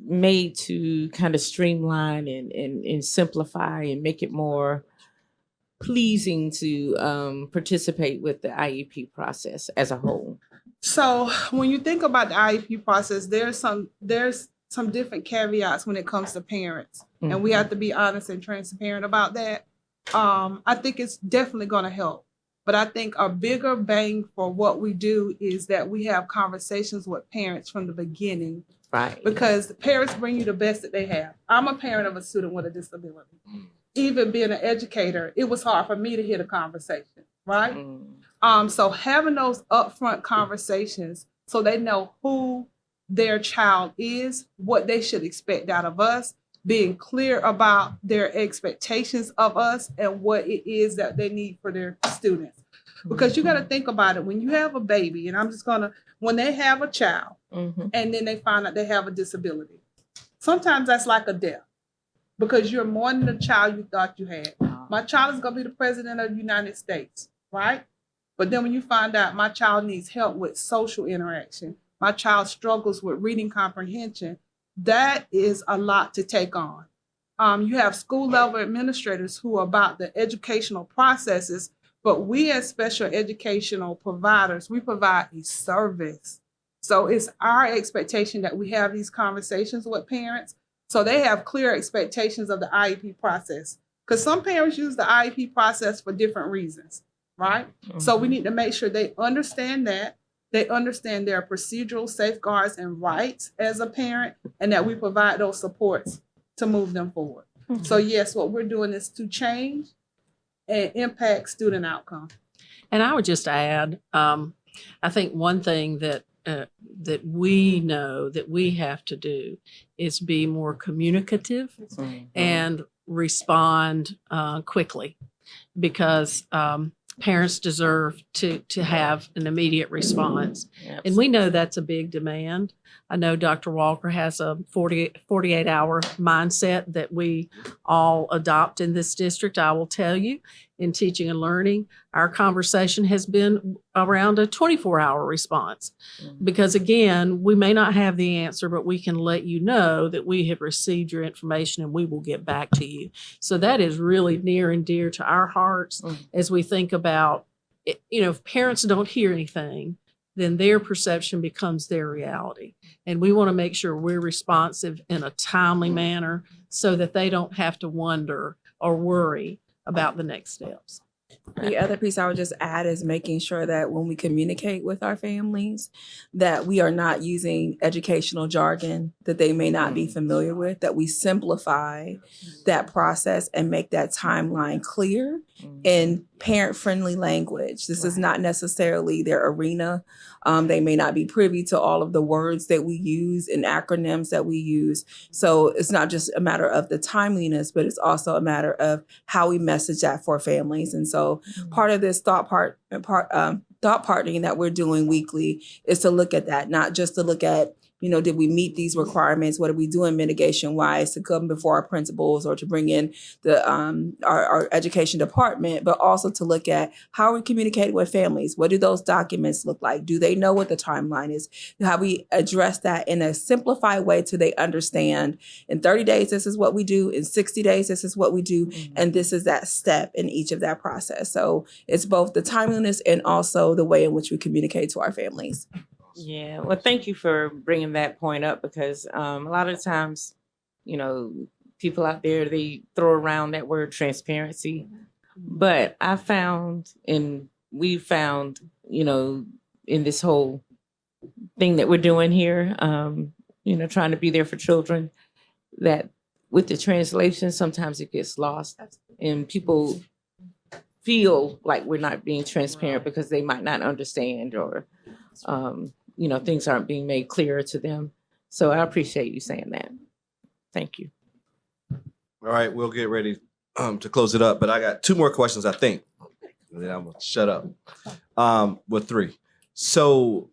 made to kind of streamline and simplify and make it more pleasing to participate with the IEP process as a whole? So when you think about the IEP process, there's some different caveats when it comes to parents, and we have to be honest and transparent about that. I think it's definitely going to help, but I think a bigger bang for what we do is that we have conversations with parents from the beginning. Right. Because the parents bring you the best that they have. I'm a parent of a student with a disability. Even being an educator, it was hard for me to hear the conversation, right? So having those upfront conversations so they know who their child is, what they should expect out of us, being clear about their expectations of us and what it is that they need for their students. Because you got to think about it, when you have a baby, and when they have a child, and then they find out they have a disability, sometimes that's like a death because you're mourning the child you thought you had. My child is going to be the president of the United States, right? But then when you find out my child needs help with social interaction, my child struggles with reading comprehension, that is a lot to take on. You have school level administrators who are about the educational processes, but we as special educational providers, we provide a service. So it's our expectation that we have these conversations with parents so they have clear expectations of the IEP process. Because some parents use the IEP process for different reasons, right? So we need to make sure they understand that, they understand their procedural safeguards and rights as a parent, and that we provide those supports to move them forward. So yes, what we're doing is to change and impact student outcome. And I would just add, I think one thing that we know that we have to do is be more communicative and respond quickly, because parents deserve to have an immediate response. And we know that's a big demand. I know Dr. Walker has a 48-hour mindset that we all adopt in this district. I will tell you, in teaching and learning, our conversation has been around a 24-hour response. Because again, we may not have the answer, but we can let you know that we have received your information and we will get back to you. So that is really near and dear to our hearts as we think about, if parents don't hear anything, then their perception becomes their reality. And we want to make sure we're responsive in a timely manner so that they don't have to wonder or worry about the next steps. The other piece I would just add is making sure that when we communicate with our families, that we are not using educational jargon that they may not be familiar with, that we simplify that process and make that timeline clear in parent-friendly language. This is not necessarily their arena. They may not be privy to all of the words that we use and acronyms that we use. So it's not just a matter of the timeliness, but it's also a matter of how we message that for families. And so part of this thought partnering that we're doing weekly is to look at that, not just to look at did we meet these requirements? What are we doing mitigation wise to come before our principals or to bring in the our education department, but also to look at how we communicate with families. What do those documents look like? Do they know what the timeline is? How we address that in a simplified way so they understand in 30 days, this is what we do. In 60 days, this is what we do. And this is that step in each of that process. So it's both the timeliness and also the way in which we communicate to our families. Yeah, well, thank you for bringing that point up because a lot of times, people out there, they throw around that word transparency. But I found, and we found, in this whole thing that we're doing here, trying to be there for children, that with the translation, sometimes it gets lost and people feel like we're not being transparent because they might not understand or, things aren't being made clearer to them. So I appreciate you saying that. Thank you. All right, we'll get ready to close it up, but I got 2 more questions, I think. And then I'm gonna shut up. With 3. So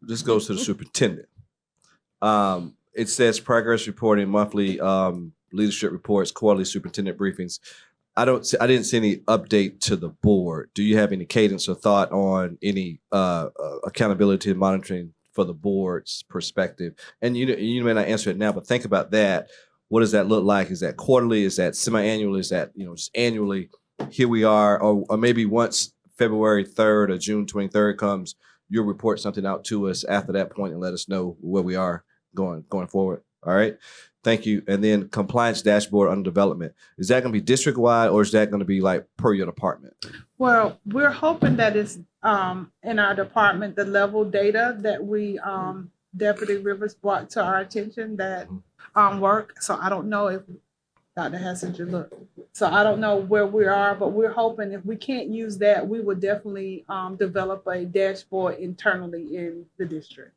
this goes to the superintendent. It says progress reporting, monthly leadership reports, quarterly superintendent briefings. I didn't see any update to the board. Do you have any cadence or thought on any accountability and monitoring for the board's perspective? And you may not answer it now, but think about that. What does that look like? Is that quarterly? Is that semi-annual? Is that just annually? Here we are, or maybe once February 3rd or June 23rd comes, you'll report something out to us after that point and let us know where we are going forward. All right. Thank you. And then compliance dashboard under development. Is that going to be district wide or is that going to be like per your department? Well, we're hoping that it's in our department, the level data that we Deputy Rivers brought to our attention that work. So I don't know if Dr. Hassinger look. So I don't know where we are, but we're hoping if we can't use that, we would definitely develop a dashboard internally in the district.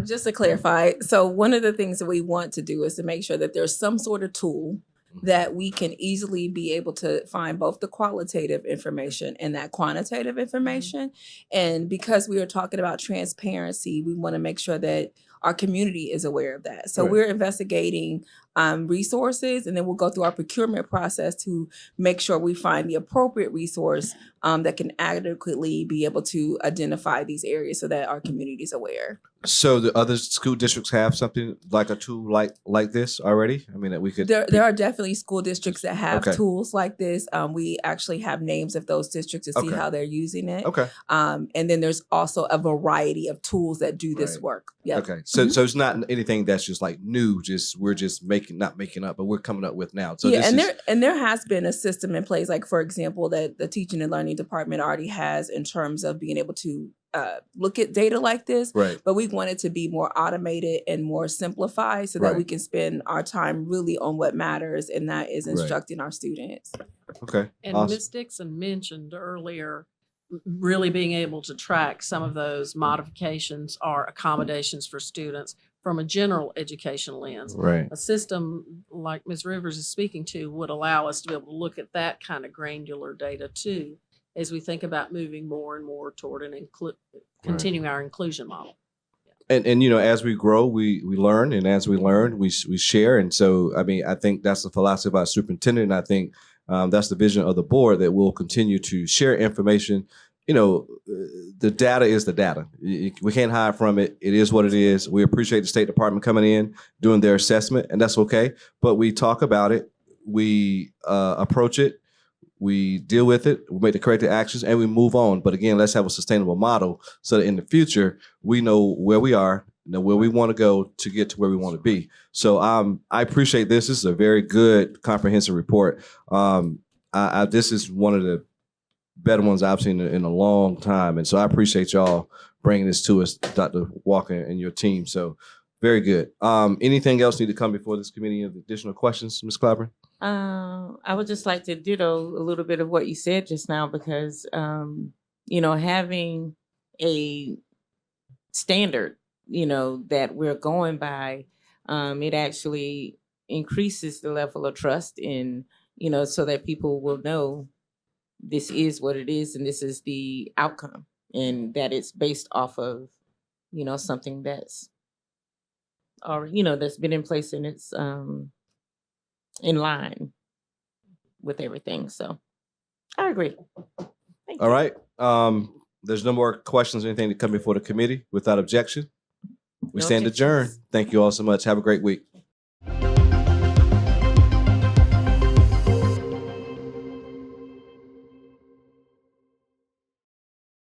Just to clarify, so one of the things that we want to do is to make sure that there's some sort of tool that we can easily be able to find both the qualitative information and that quantitative information. And because we are talking about transparency, we want to make sure that our community is aware of that. So we're investigating resources, and then we'll go through our procurement process to make sure we find the appropriate resource that can adequately be able to identify these areas so that our community is aware. So the other school districts have something like a tool like this already? I mean, that we could. There are definitely school districts that have Okay. tools like this. We actually have names of those districts to see Okay. how they're using it. Okay. And then there's also a variety of tools that do this Right. work. Yeah. Okay. So it's not anything that's just like new. We're just not making up, but we're coming up with now. So yeah, this and there has been a system in place, like for example, that the teaching and learning department already has in terms of being able to look at data like this. right. But we want it to be more automated and more simplified so that Right. we can spend our time really on what matters, and that is Right. instructing our students. Okay. And Awesome. Ms. Dixon mentioned earlier, really being able to track some of those modifications or accommodations for students from a general education lens. Right. A system like Ms. Rivers is speaking to would allow us to be able to look at that kind of granular data too, as we think about moving more and more toward an continuing our inclusion model. And as we grow, we learn, and as we learn, we share. And so, I mean, I think that's the philosophy of our superintendent. And I think that's the vision of the board, that we'll continue to share information. The data is the data. We can't hide from it. It is what it is. We appreciate the State Department coming in, doing their assessment, and that's okay. But we talk about it, we approach it, we deal with it, we make the corrective actions, and we move on. But again, let's have a sustainable model so that in the future, we know where we are, know where we want to go to get to where we want to be. So I appreciate this. This is a very good, comprehensive report. This is one of the better ones I've seen in a long time. And so I appreciate y'all bringing this to us, Dr. Walker and your team. So very good. Anything else need to come before this committee? Of additional questions, Ms. Clapper? I would just like to ditto a little bit of what you said just now, because, having a standard, that we're going by, it actually increases the level of trust in, so that people will know this is what it is and this is the outcome, and that it's based off of, something that's already, that's been in place and it's in line with everything. So I agree. Thank All you. right. There's no more questions or anything to come before the committee. Without objection, we No stand adjourned. objections. Thank you all so much. Have a great week.